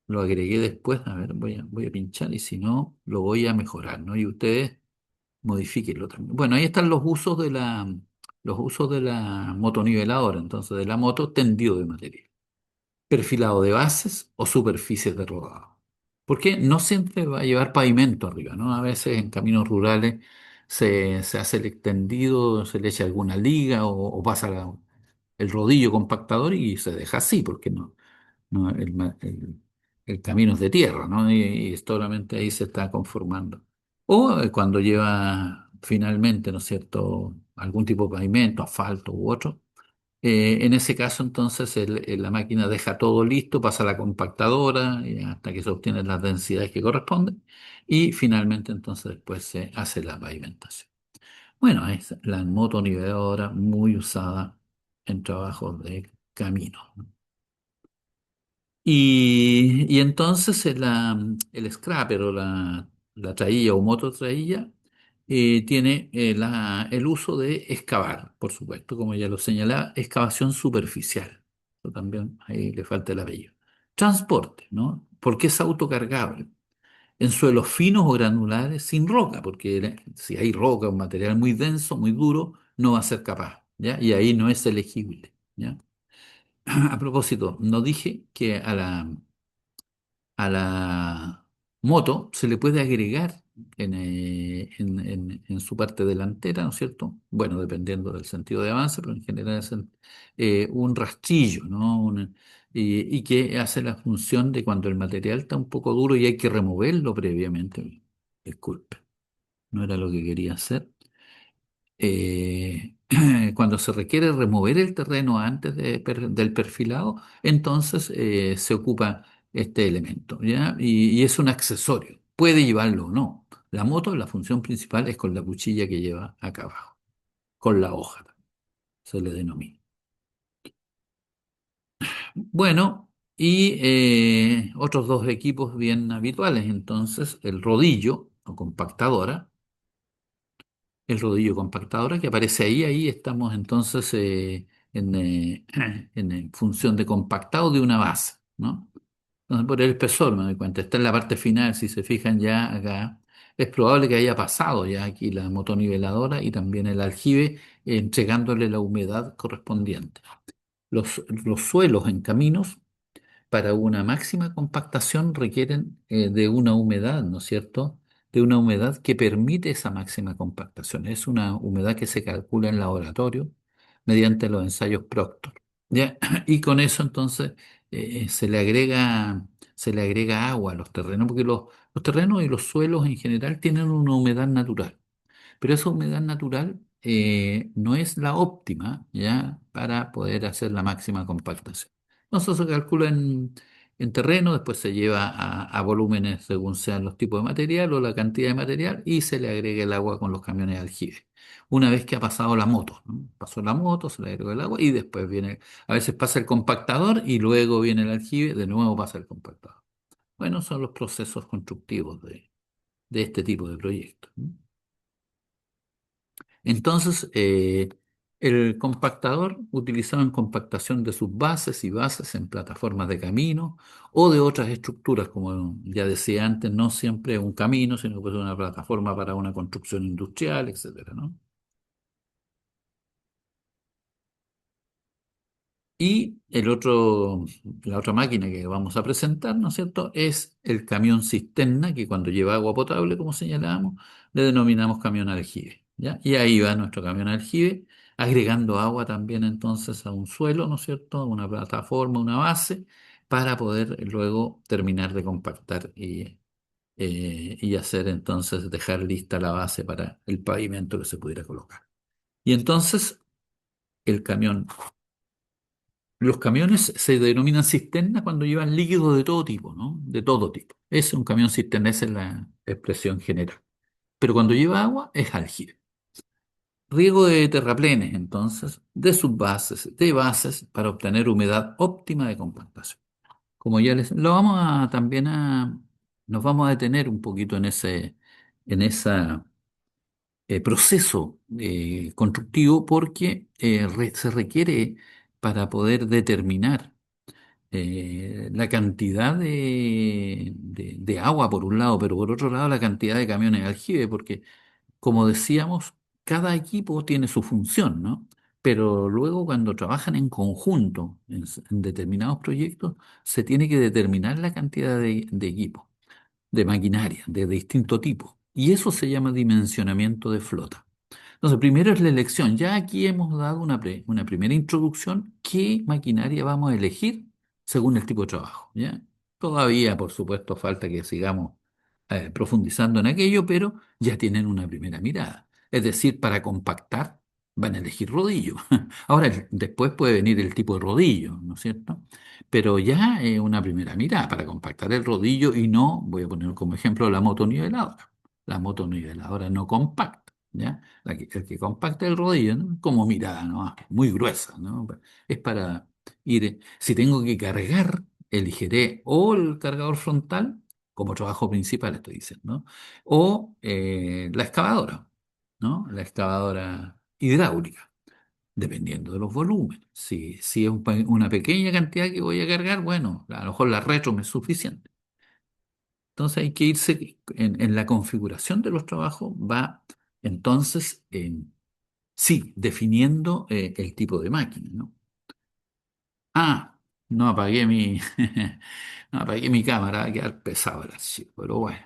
lo agregué después, a ver, voy a pinchar y si no, lo voy a mejorar, ¿no? Y ustedes modifíquenlo también. Bueno, ahí están los usos de la motoniveladora, entonces de la moto tendido de material, perfilado de bases o superficies de rodado. Porque no siempre va a llevar pavimento arriba, ¿no? A veces en caminos rurales se hace el extendido, se le echa alguna liga o pasa el rodillo compactador y se deja así, porque no, el camino es de tierra, ¿no? Y solamente ahí se está conformando. O cuando lleva finalmente, ¿no es cierto?, algún tipo de pavimento, asfalto u otro. En ese caso, entonces, la máquina deja todo listo, pasa a la compactadora hasta que se obtienen las densidades que corresponden y finalmente, entonces, después se hace la pavimentación. Bueno, es la motoniveladora muy usada en trabajos de camino. Y entonces el scrapper o la trailla o mototrailla tiene el uso de excavar, por supuesto, como ya lo señalaba, excavación superficial. Eso también ahí le falta el apellido. Transporte, ¿no? Porque es autocargable. En suelos finos o granulares sin roca, porque si hay roca, un material muy denso, muy duro, no va a ser capaz, ¿ya? Y ahí no es elegible, ¿ya? A propósito, no dije que a la moto se le puede agregar en su parte delantera, ¿no es cierto? Bueno, dependiendo del sentido de avance, pero en general es un rastrillo, ¿no? Y que hace la función de cuando el material está un poco duro y hay que removerlo previamente. Disculpe, no era lo que quería hacer. Cuando se requiere remover el terreno antes del perfilado, entonces se ocupa este elemento, ¿ya? Y es un accesorio. Puede llevarlo o no. La moto, la función principal es con la cuchilla que lleva acá abajo, con la hoja, se le denomina. Bueno, y otros dos equipos bien habituales, entonces, el rodillo o compactadora. El rodillo compactadora que aparece ahí estamos entonces en función de compactado de una base, ¿no? Entonces, por el espesor me doy cuenta, está en la parte final, si se fijan ya acá, es probable que haya pasado ya aquí la motoniveladora y también el aljibe, entregándole la humedad correspondiente. Los suelos en caminos para una máxima compactación requieren de una humedad, ¿no es cierto? de una humedad que permite esa máxima compactación. Es una humedad que se calcula en laboratorio mediante los ensayos Proctor. ¿Ya? Y con eso entonces se le agrega agua a los terrenos, porque los terrenos y los suelos en general tienen una humedad natural. Pero esa humedad natural no es la óptima, ¿ya? Para poder hacer la máxima compactación. Entonces se calcula en terreno, después se lleva a volúmenes según sean los tipos de material o la cantidad de material y se le agrega el agua con los camiones de aljibe. Una vez que ha pasado la moto, ¿no? Pasó la moto, se le agrega el agua y después viene, a veces pasa el compactador y luego viene el aljibe, de nuevo pasa el compactador. Bueno, son los procesos constructivos de este tipo de proyectos, ¿no? Entonces, el compactador utilizado en compactación de sus bases y bases en plataformas de camino o de otras estructuras, como ya decía antes, no siempre un camino, sino que es una plataforma para una construcción industrial, etcétera, ¿no? Y la otra máquina que vamos a presentar, ¿no es cierto?, es el camión cisterna, que cuando lleva agua potable, como señalábamos, le denominamos camión aljibe, ¿ya? Y ahí va nuestro camión aljibe, agregando agua también entonces a un suelo, ¿no es cierto?, a una plataforma, una base, para poder luego terminar de compactar y hacer entonces, dejar lista la base para el pavimento que se pudiera colocar. Y entonces el camión los camiones se denominan cisterna cuando llevan líquidos de todo tipo, ¿no? De todo tipo. Es un camión cisterna, esa es la expresión general. Pero cuando lleva agua es aljibe. Riego de terraplenes, entonces, de subbases, de bases, para obtener humedad óptima de compactación. Como ya les, lo vamos a también nos vamos a detener un poquito en esa proceso constructivo porque se requiere para poder determinar la cantidad de agua por un lado, pero por otro lado la cantidad de camiones de aljibe, porque como decíamos, cada equipo tiene su función, ¿no? Pero luego cuando trabajan en conjunto en determinados proyectos, se tiene que determinar la cantidad de equipos, de maquinaria, de distinto tipo. Y eso se llama dimensionamiento de flota. Entonces, primero es la elección. Ya aquí hemos dado una primera introducción. ¿Qué maquinaria vamos a elegir según el tipo de trabajo? ¿Ya? Todavía, por supuesto, falta que sigamos profundizando en aquello, pero ya tienen una primera mirada. Es decir, para compactar van a elegir rodillo. Ahora, después puede venir el tipo de rodillo, ¿no es cierto? Pero ya una primera mirada para compactar el rodillo y no, voy a poner como ejemplo la motoniveladora. La motoniveladora no compacta, ¿ya? El que compacta el rodillo, ¿no? Como mirada, ¿no? Muy gruesa, ¿no? Es para ir, si tengo que cargar, elegiré o el cargador frontal, como trabajo principal estoy diciendo, ¿no? O la excavadora, ¿no? La excavadora hidráulica, dependiendo de los volúmenes. Si es una pequeña cantidad que voy a cargar, bueno, a lo mejor la retro me es suficiente. Entonces hay que irse en la configuración de los trabajos, va entonces sí, definiendo el tipo de máquina, ¿no? Ah, no apagué no apagué mi cámara, va a quedar pesado el archivo, pero bueno,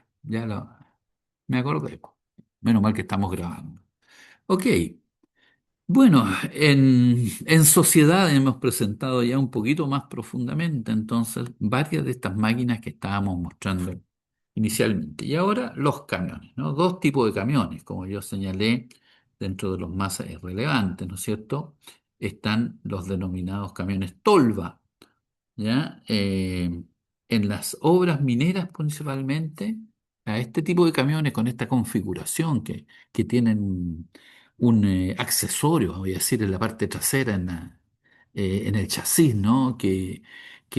me acordé. Menos mal que estamos grabando. Ok, bueno, en sociedad hemos presentado ya un poquito más profundamente entonces varias de estas máquinas que estábamos mostrando inicialmente. Y ahora los camiones, ¿no? Dos tipos de camiones, como yo señalé, dentro de los más relevantes, ¿no es cierto? Están los denominados camiones tolva, ¿ya? En las obras mineras principalmente, a este tipo de camiones con esta configuración que tienen un accesorio, voy a decir, en la parte trasera, en el chasis, ¿no? Que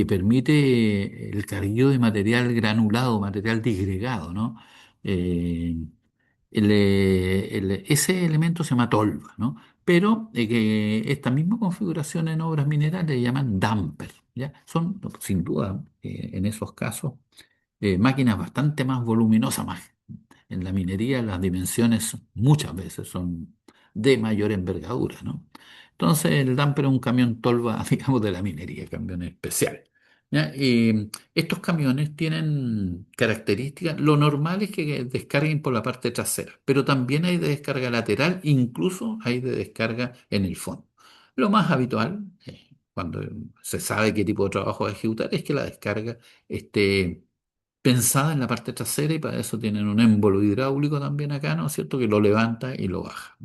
permite el cargueo de material granulado, material disgregado, ¿no? Eh, ese elemento se llama tolva, ¿no? Pero que esta misma configuración en obras minerales le llaman damper, ¿ya? Son, sin duda, en esos casos, máquinas bastante más voluminosas, más. En la minería las dimensiones muchas veces son de mayor envergadura, ¿no? Entonces el damper es un camión tolva, digamos, de la minería, camión especial. ¿Ya? Estos camiones tienen características, lo normal es que descarguen por la parte trasera, pero también hay de descarga lateral, incluso hay de descarga en el fondo. Lo más habitual, cuando se sabe qué tipo de trabajo va a ejecutar, es que la descarga esté pensada en la parte trasera y para eso tienen un émbolo hidráulico también acá, ¿no es cierto?, que lo levanta y lo baja.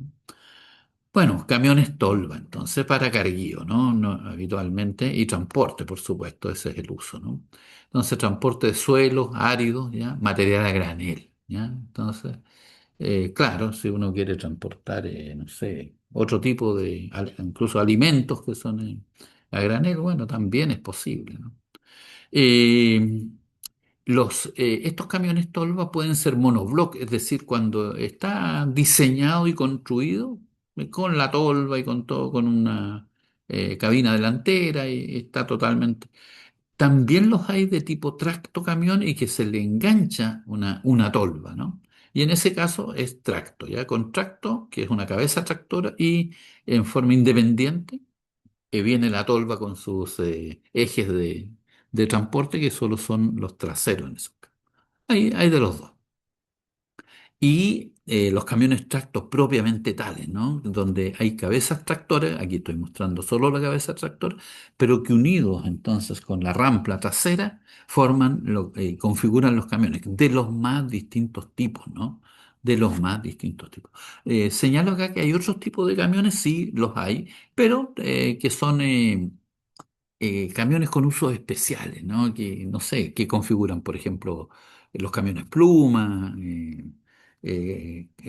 Bueno, camiones tolva, entonces, para carguío, ¿no? Habitualmente, y transporte, por supuesto, ese es el uso, ¿no? Entonces, transporte de suelos áridos, ¿ya? Material a granel, ¿ya? Entonces, claro, si uno quiere transportar, no sé, otro tipo de, incluso alimentos que son a granel, bueno, también es posible, ¿no? Eh, estos camiones tolva pueden ser monobloc, es decir, cuando está diseñado y construido con la tolva y con todo, con una cabina delantera y está totalmente. También los hay de tipo tracto camión y que se le engancha una tolva, ¿no? Y en ese caso es tracto, ¿ya? Con tracto, que es una cabeza tractora y en forma independiente viene la tolva con sus ejes de transporte que solo son los traseros en eso. Hay de los dos. Y los camiones tractos propiamente tales, ¿no? Donde hay cabezas tractoras, aquí estoy mostrando solo la cabeza tractora, pero que unidos entonces con la rampla trasera forman, configuran los camiones de los más distintos tipos, ¿no? De los más distintos tipos. Señalo acá que hay otros tipos de camiones, sí, los hay, pero que son camiones con usos especiales, ¿no? Que no sé, que configuran, por ejemplo, los camiones pluma,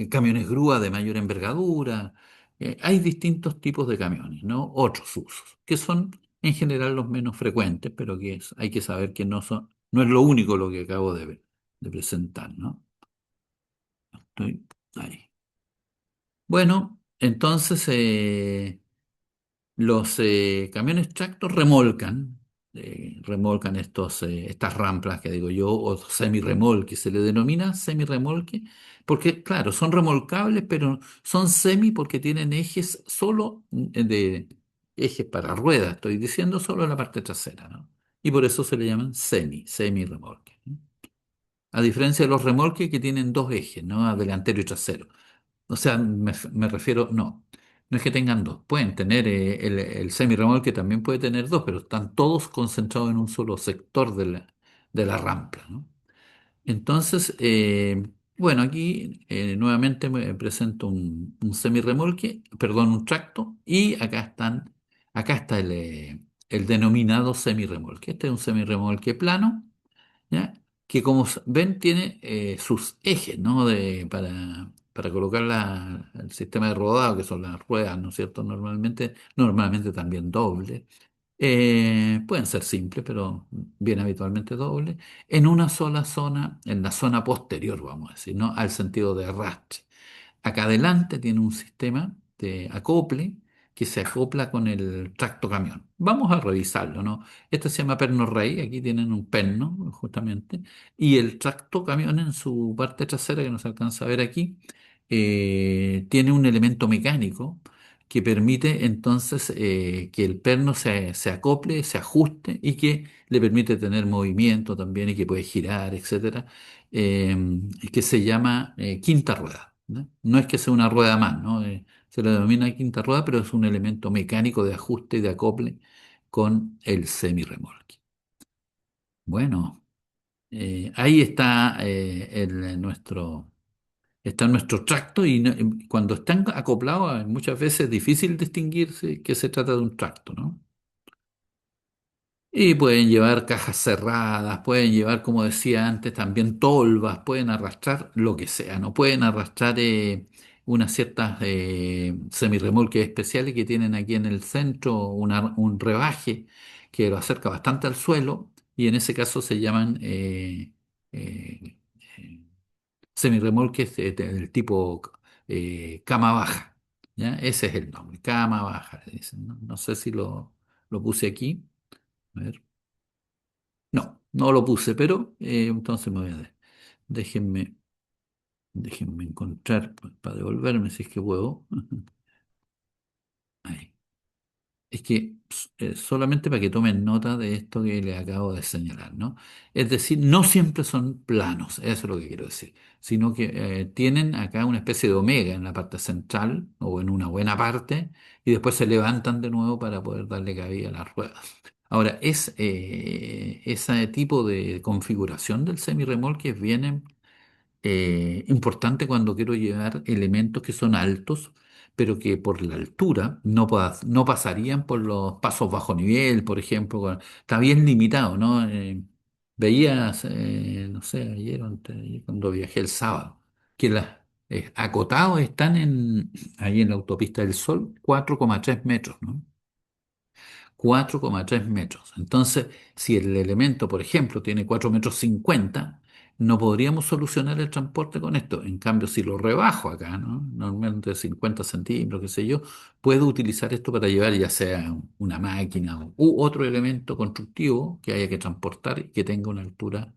camiones grúa de mayor envergadura. Hay distintos tipos de camiones, ¿no? Otros usos, que son en general los menos frecuentes, pero hay que saber que no es lo único lo que acabo de presentar, ¿no? Estoy ahí. Bueno, entonces, los camiones tractor remolcan estas ramplas que digo yo, o semi-remolque, se le denomina semi-remolque, porque claro, son remolcables, pero son semi porque tienen ejes solo ejes para ruedas, estoy diciendo solo en la parte trasera, ¿no? Y por eso se le llaman semi-remolque, ¿no? A diferencia de los remolques que tienen dos ejes, ¿no? Delantero y trasero. O sea, me refiero, no es que tengan dos, pueden tener el semirremolque también puede tener dos, pero están todos concentrados en un solo sector de la rampa, ¿no? Entonces, bueno, aquí nuevamente me presento un semirremolque, perdón, un tracto, y acá está el denominado semirremolque. Este es un semirremolque plano, ¿ya? Que como ven tiene sus ejes, ¿no? Para colocar el sistema de rodado, que son las ruedas, ¿no es cierto? Normalmente también doble. Pueden ser simples, pero bien habitualmente doble, en una sola zona, en la zona posterior, vamos a decir, ¿no? Al sentido de arrastre. Acá adelante tiene un sistema de acople que se acopla con el tracto camión. Vamos a revisarlo, ¿no? Este se llama perno rey, aquí tienen un perno, justamente, y el tracto camión en su parte trasera, que no se alcanza a ver aquí, tiene un elemento mecánico que permite entonces que el perno se acople, se ajuste y que le permite tener movimiento también y que puede girar, etcétera, y que se llama quinta rueda, ¿no? No es que sea una rueda más, ¿no? Se le denomina quinta rueda, pero es un elemento mecánico de ajuste y de acople con el semirremolque. Bueno, ahí está nuestro tracto y cuando están acoplados muchas veces es difícil distinguir que se trata de un tracto, ¿no? Y pueden llevar cajas cerradas, pueden llevar, como decía antes, también tolvas, pueden arrastrar lo que sea, ¿no? Pueden arrastrar unas ciertas semirremolques especiales que tienen aquí en el centro, un rebaje que lo acerca bastante al suelo y en ese caso se llaman eh, eh, semirremolques del tipo cama baja, ¿ya? Ese es el nombre, cama baja, le dicen, ¿no? No sé si lo puse aquí. A ver. No lo puse, pero entonces me voy a. Déjenme, déjenme encontrar para devolverme si es que puedo. Ahí. Es que solamente para que tomen nota de esto que les acabo de señalar, ¿no? Es decir, no siempre son planos, eso es lo que quiero decir, sino que tienen acá una especie de omega en la parte central o en una buena parte y después se levantan de nuevo para poder darle cabida a las ruedas. Ahora, ese tipo de configuración del semirremolque viene importante cuando quiero llevar elementos que son altos, pero que por la altura no pasarían por los pasos bajo nivel, por ejemplo. Está bien limitado, ¿no? Veías, no sé, ayer o anteayer, cuando viajé el sábado, que los acotados están ahí en la autopista del Sol, 4,3 metros, ¿no? 4,3 metros. Entonces, si el elemento, por ejemplo, tiene 4,50 metros, no podríamos solucionar el transporte con esto. En cambio, si lo rebajo acá, ¿no? Normalmente 50 centímetros, qué sé yo, puedo utilizar esto para llevar ya sea una máquina u otro elemento constructivo que haya que transportar y que tenga una altura.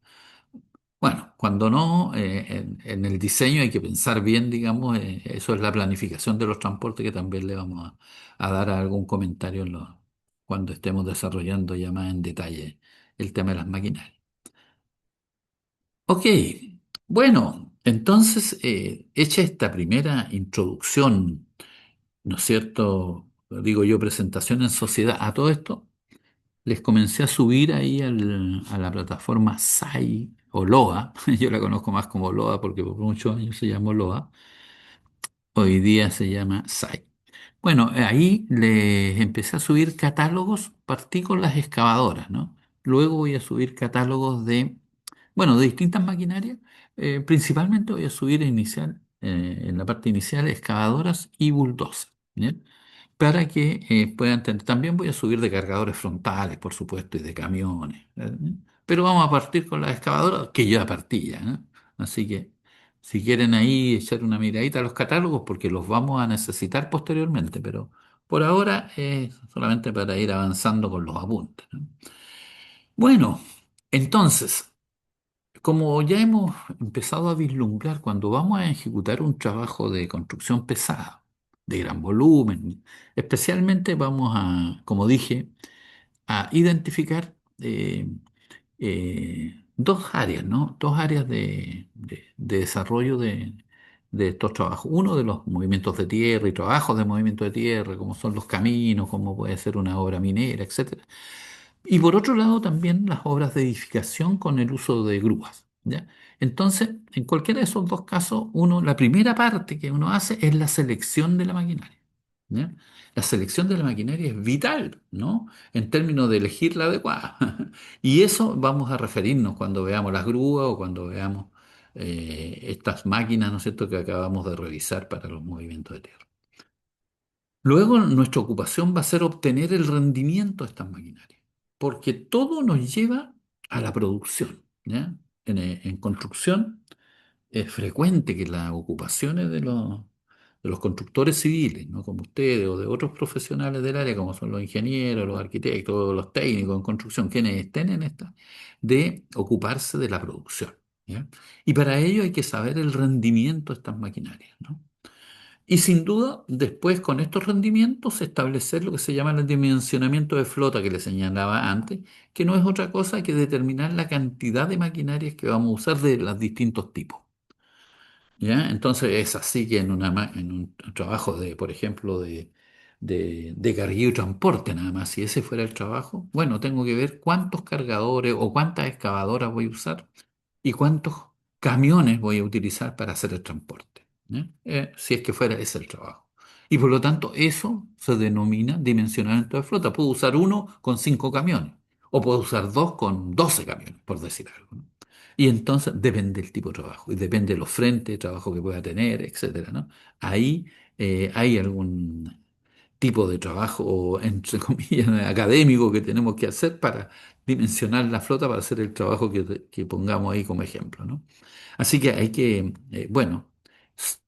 Bueno, cuando no, en el diseño hay que pensar bien, digamos, eso es la planificación de los transportes que también le vamos a dar algún comentario cuando estemos desarrollando ya más en detalle el tema de las maquinarias. Ok, bueno, entonces, hecha esta primera introducción, ¿no es cierto? Digo yo, presentación en sociedad a todo esto. Les comencé a subir ahí a la plataforma SAI o LOA, yo la conozco más como LOA porque por muchos años se llamó LOA, hoy día se llama SAI. Bueno, ahí les empecé a subir catálogos, partí con las excavadoras, ¿no? Luego voy a subir catálogos bueno, de distintas maquinarias, principalmente voy a subir en la parte inicial, excavadoras y bulldozers, ¿bien? Para que puedan tener. También voy a subir de cargadores frontales, por supuesto, y de camiones. Pero vamos a partir con la excavadora, que ya partí ya, ¿no? Así que si quieren ahí echar una miradita a los catálogos, porque los vamos a necesitar posteriormente, pero por ahora es solamente para ir avanzando con los apuntes, ¿no? Bueno, entonces, como ya hemos empezado a vislumbrar, cuando vamos a ejecutar un trabajo de construcción pesada, de gran volumen, especialmente vamos a, como dije, a identificar dos áreas, ¿no? Dos áreas de desarrollo de estos trabajos. Uno de los movimientos de tierra y trabajos de movimiento de tierra, como son los caminos, como puede ser una obra minera, etcétera. Y por otro lado también las obras de edificación con el uso de grúas, ¿ya? Entonces, en cualquiera de esos dos casos, la primera parte que uno hace es la selección de la maquinaria, ¿ya? La selección de la maquinaria es vital, ¿no? En términos de elegir la adecuada. Y eso vamos a referirnos cuando veamos las grúas o cuando veamos estas máquinas, ¿no es cierto?, que acabamos de revisar para los movimientos de tierra. Luego, nuestra ocupación va a ser obtener el rendimiento de estas maquinarias, porque todo nos lleva a la producción, ¿ya? En construcción es frecuente que las ocupaciones de los constructores civiles, ¿no? Como ustedes o de otros profesionales del área, como son los ingenieros, los arquitectos, los técnicos en construcción, quienes estén en esta, de ocuparse de la producción, ¿ya? Y para ello hay que saber el rendimiento de estas maquinarias, ¿no? Y sin duda, después con estos rendimientos, establecer lo que se llama el dimensionamiento de flota que le señalaba antes, que no es otra cosa que determinar la cantidad de maquinarias que vamos a usar de los distintos tipos. ¿Ya? Entonces es así que en un trabajo de, por ejemplo, de carguillo y transporte nada más, si ese fuera el trabajo, bueno, tengo que ver cuántos cargadores o cuántas excavadoras voy a usar y cuántos camiones voy a utilizar para hacer el transporte, ¿ya? Si es que fuera ese el trabajo. Y por lo tanto, eso se denomina dimensionamiento de flota. Puedo usar uno con 5 camiones, o puedo usar dos con 12 camiones, por decir algo, ¿no? Y entonces depende del tipo de trabajo, y depende de los frentes de trabajo que pueda tener, etcétera, ¿no? Ahí hay algún tipo de trabajo, o, entre comillas, académico que tenemos que hacer para dimensionar la flota para hacer el trabajo que pongamos ahí como ejemplo, ¿no? Así que hay que, bueno,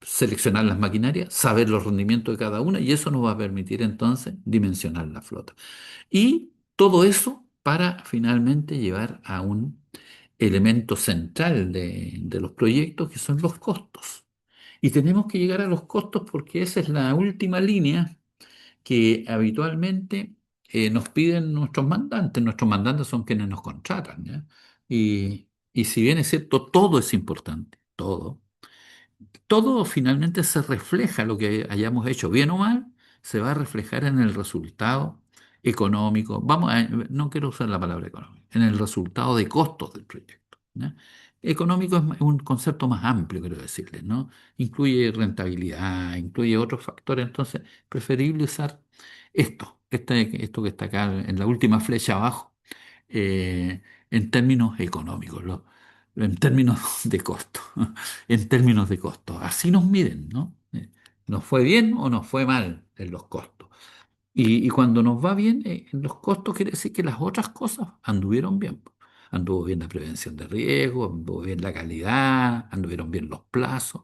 seleccionar las maquinarias, saber los rendimientos de cada una y eso nos va a permitir entonces dimensionar la flota. Y todo eso para finalmente llevar a un elemento central de los proyectos que son los costos. Y tenemos que llegar a los costos porque esa es la última línea que habitualmente nos piden nuestros mandantes. Nuestros mandantes son quienes nos contratan, ¿ya? Y si bien es cierto, todo es importante, todo finalmente se refleja, lo que hayamos hecho, bien o mal, se va a reflejar en el resultado económico. No quiero usar la palabra económico, en el resultado de costos del proyecto, ¿ya? Económico es un concepto más amplio, quiero decirles, ¿no? Incluye rentabilidad, incluye otros factores, entonces preferible usar esto que está acá en la última flecha abajo, eh, en términos económicos, en términos de costo, en términos de costo. Así nos miden, ¿no? ¿Nos fue bien o nos fue mal en los costos? Y cuando nos va bien en los costos, quiere decir que las otras cosas anduvieron bien. Anduvo bien la prevención de riesgo, anduvo bien la calidad, anduvieron bien los plazos.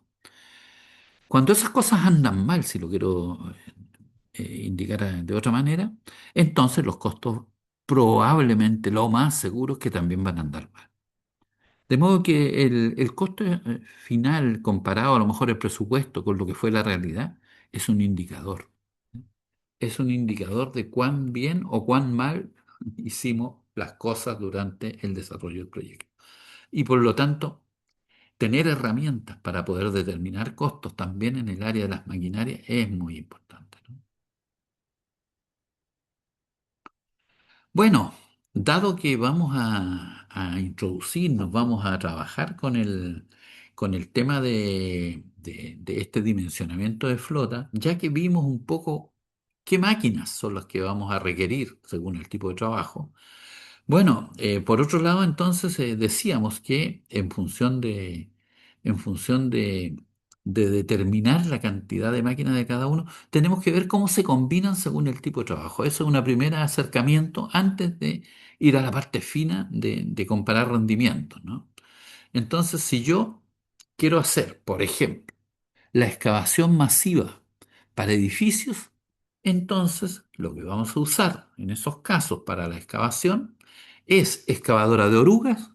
Cuando esas cosas andan mal, si lo quiero indicar de otra manera, entonces los costos probablemente lo más seguro es que también van a andar mal. De modo que el costo final comparado a lo mejor el presupuesto con lo que fue la realidad es un indicador. Es un indicador de cuán bien o cuán mal hicimos las cosas durante el desarrollo del proyecto. Y por lo tanto, tener herramientas para poder determinar costos también en el área de las maquinarias es muy importante, ¿no? Bueno, dado que vamos a introducirnos, vamos a trabajar con el tema de este dimensionamiento de flota, ya que vimos un poco qué máquinas son las que vamos a requerir según el tipo de trabajo. Bueno, por otro lado, entonces decíamos que en función de determinar la cantidad de máquinas de cada uno, tenemos que ver cómo se combinan según el tipo de trabajo. Eso es un primer acercamiento antes de ir a la parte fina de comparar rendimientos, ¿no? Entonces, si yo quiero hacer, por ejemplo, la excavación masiva para edificios, entonces lo que vamos a usar en esos casos para la excavación es excavadora de orugas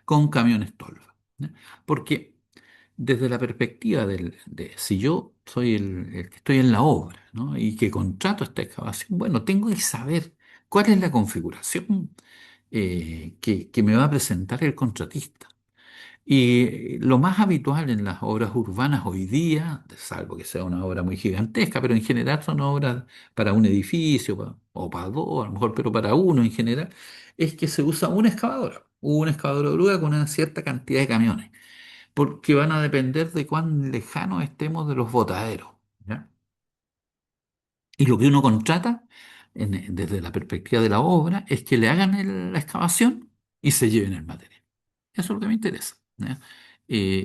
con camiones tolva, ¿ya? Porque desde la perspectiva de si yo soy el que estoy en la obra, ¿no? Y que contrato esta excavación, bueno, tengo que saber cuál es la configuración que me va a presentar el contratista. Y lo más habitual en las obras urbanas hoy día, salvo que sea una obra muy gigantesca, pero en general son obras para un edificio o para dos, a lo mejor, pero para uno en general, es que se usa una excavadora de oruga con una cierta cantidad de camiones, porque van a depender de cuán lejanos estemos de los botaderos, ¿ya? Y lo que uno contrata desde la perspectiva de la obra es que le hagan la excavación y se lleven el material. Eso es lo que me interesa, ¿ya?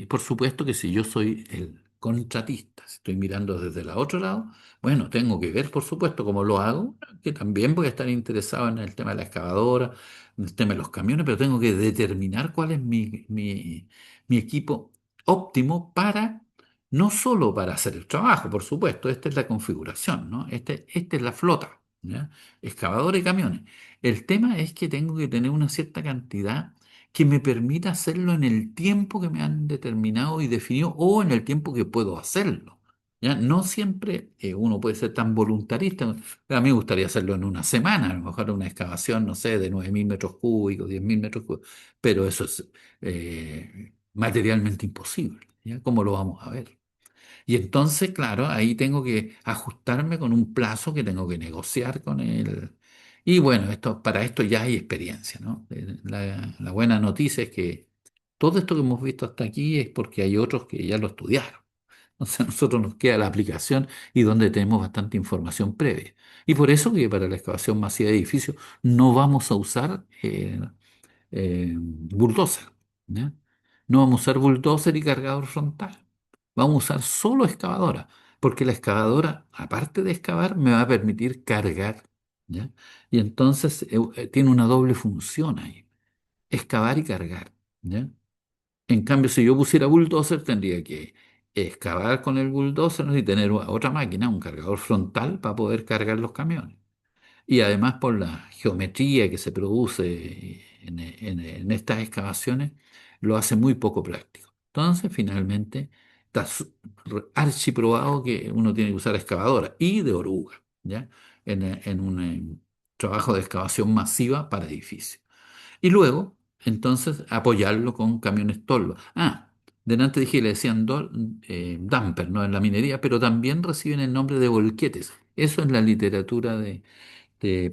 Por supuesto que si yo soy el contratista, si estoy mirando desde el otro lado, bueno, tengo que ver, por supuesto, cómo lo hago, que también voy a estar interesado en el tema de la excavadora, en el tema de los camiones, pero tengo que determinar cuál es mi equipo óptimo para, no solo para hacer el trabajo, por supuesto, esta es la configuración, ¿no? Esta es la flota, ¿ya? Excavadora y camiones. El tema es que tengo que tener una cierta cantidad que me permita hacerlo en el tiempo que me han determinado y definido o en el tiempo que puedo hacerlo. ¿Ya? No siempre uno puede ser tan voluntarista. A mí me gustaría hacerlo en una semana, a lo mejor una excavación, no sé, de 9.000 metros cúbicos, 10.000 metros cúbicos, pero eso es materialmente imposible. ¿Ya? ¿Cómo lo vamos a ver? Y entonces, claro, ahí tengo que ajustarme con un plazo que tengo que negociar con él. Y bueno, para esto ya hay experiencia, ¿no? La buena noticia es que todo esto que hemos visto hasta aquí es porque hay otros que ya lo estudiaron. O sea, a nosotros nos queda la aplicación y donde tenemos bastante información previa. Y por eso que para la excavación masiva de edificios no vamos a usar bulldozer, ¿ya? No vamos a usar bulldozer y cargador frontal. Vamos a usar solo excavadora, porque la excavadora, aparte de excavar, me va a permitir cargar, ¿ya? Y entonces tiene una doble función ahí, excavar y cargar, ¿ya? En cambio, si yo pusiera bulldozer, tendría que excavar con el bulldozer, ¿no? Y tener otra máquina, un cargador frontal, para poder cargar los camiones. Y además por la geometría que se produce en estas excavaciones, lo hace muy poco práctico. Entonces, finalmente, está archiprobado que uno tiene que usar excavadora y de oruga. ¿ya? En un trabajo de excavación masiva para edificios. Y luego, entonces, apoyarlo con camiones tolva. Delante dije, le decían dumper, ¿no? En la minería, pero también reciben el nombre de volquetes. Eso en la literatura de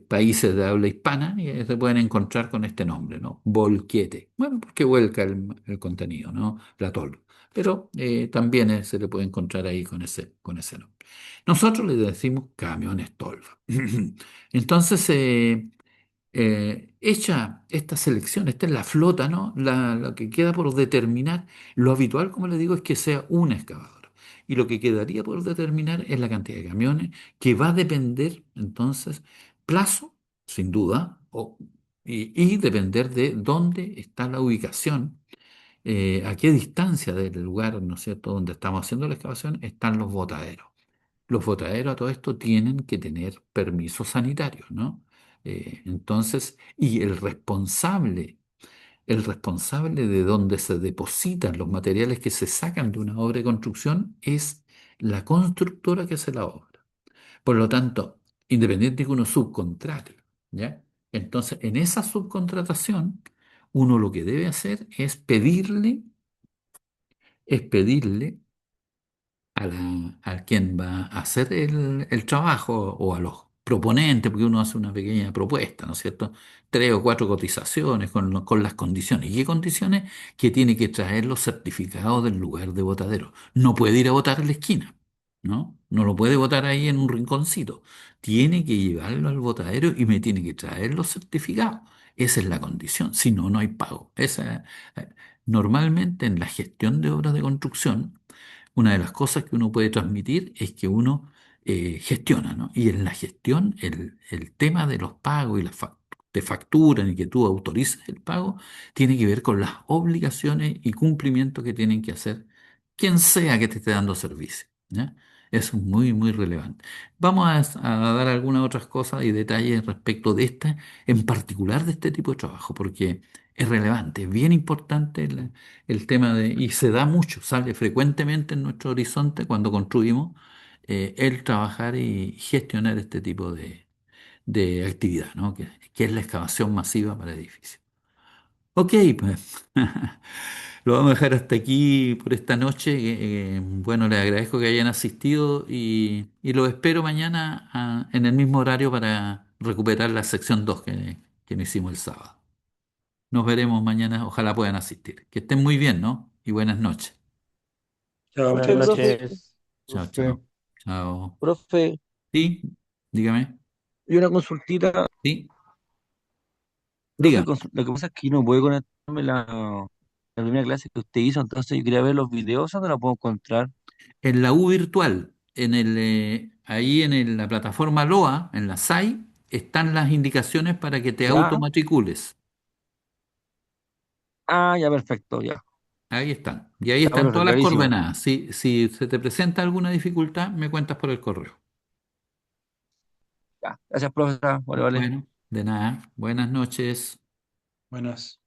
países de habla hispana y se pueden encontrar con este nombre, ¿no? Volquete. Bueno, porque vuelca el contenido, ¿no? La tolva. Pero también se le puede encontrar ahí con ese nombre. Nosotros le decimos camiones tolva. Entonces, hecha esta selección, esta es la flota, ¿no? Lo que queda por determinar, lo habitual, como le digo, es que sea una excavadora. Y lo que quedaría por determinar es la cantidad de camiones, que va a depender, entonces, plazo, sin duda, y depender de dónde está la ubicación, a qué distancia del lugar, ¿no es cierto?, donde estamos haciendo la excavación, están los botaderos. Los botaderos a todo esto tienen que tener permisos sanitarios, ¿no? Entonces, y el responsable de donde se depositan los materiales que se sacan de una obra de construcción es la constructora que hace la obra. Por lo tanto, independiente que uno subcontrate, ¿ya? Entonces, en esa subcontratación, uno lo que debe hacer es pedirle a quien va a hacer el trabajo o a los proponentes, porque uno hace una pequeña propuesta, ¿no es cierto? 3 o 4 cotizaciones con las condiciones. ¿Y qué condiciones? Que tiene que traer los certificados del lugar de botadero. No puede ir a votar en la esquina, ¿no? No lo puede votar ahí en un rinconcito. Tiene que llevarlo al botadero y me tiene que traer los certificados. Esa es la condición. Si no, no hay pago. Normalmente en la gestión de obras de construcción, una de las cosas que uno puede transmitir es que uno gestiona, ¿no? Y en la gestión, el tema de los pagos y te facturan y que tú autorices el pago, tiene que ver con las obligaciones y cumplimientos que tienen que hacer quien sea que te esté dando servicio, ¿ya? Eso es muy, muy relevante. Vamos a dar algunas otras cosas y detalles respecto de esta, en particular de este tipo de trabajo, porque es relevante, es bien importante el tema y se da mucho, sale frecuentemente en nuestro horizonte cuando construimos, el trabajar y gestionar este tipo de actividad, ¿no? Que es la excavación masiva para edificios. Ok, pues lo vamos a dejar hasta aquí por esta noche. Bueno, les agradezco que hayan asistido y los espero mañana en el mismo horario para recuperar la sección 2 que no hicimos el sábado. Nos veremos mañana, ojalá puedan asistir. Que estén muy bien, ¿no? Y buenas noches. Chao, Buenas profe. noches. Chao, Profe, chao. Chao. profe, Sí, dígame. y una consultita. Sí, Profe, dígame. lo que pasa es que no puedo conectarme la primera clase que usted hizo, entonces yo quería ver los videos, ¿dónde la puedo encontrar? En la U virtual, ahí la plataforma LOA, en la SAI, están las indicaciones para que te ¿Ya? automatricules. Ah, ya, perfecto, ya. Ahí están. Y ahí Ya, están profe, todas las clarísimo. coordenadas. Si se te presenta alguna dificultad, me cuentas por el correo. Ya. Gracias, profesora. Vale, vale. Bueno, de nada. Buenas noches. Buenas.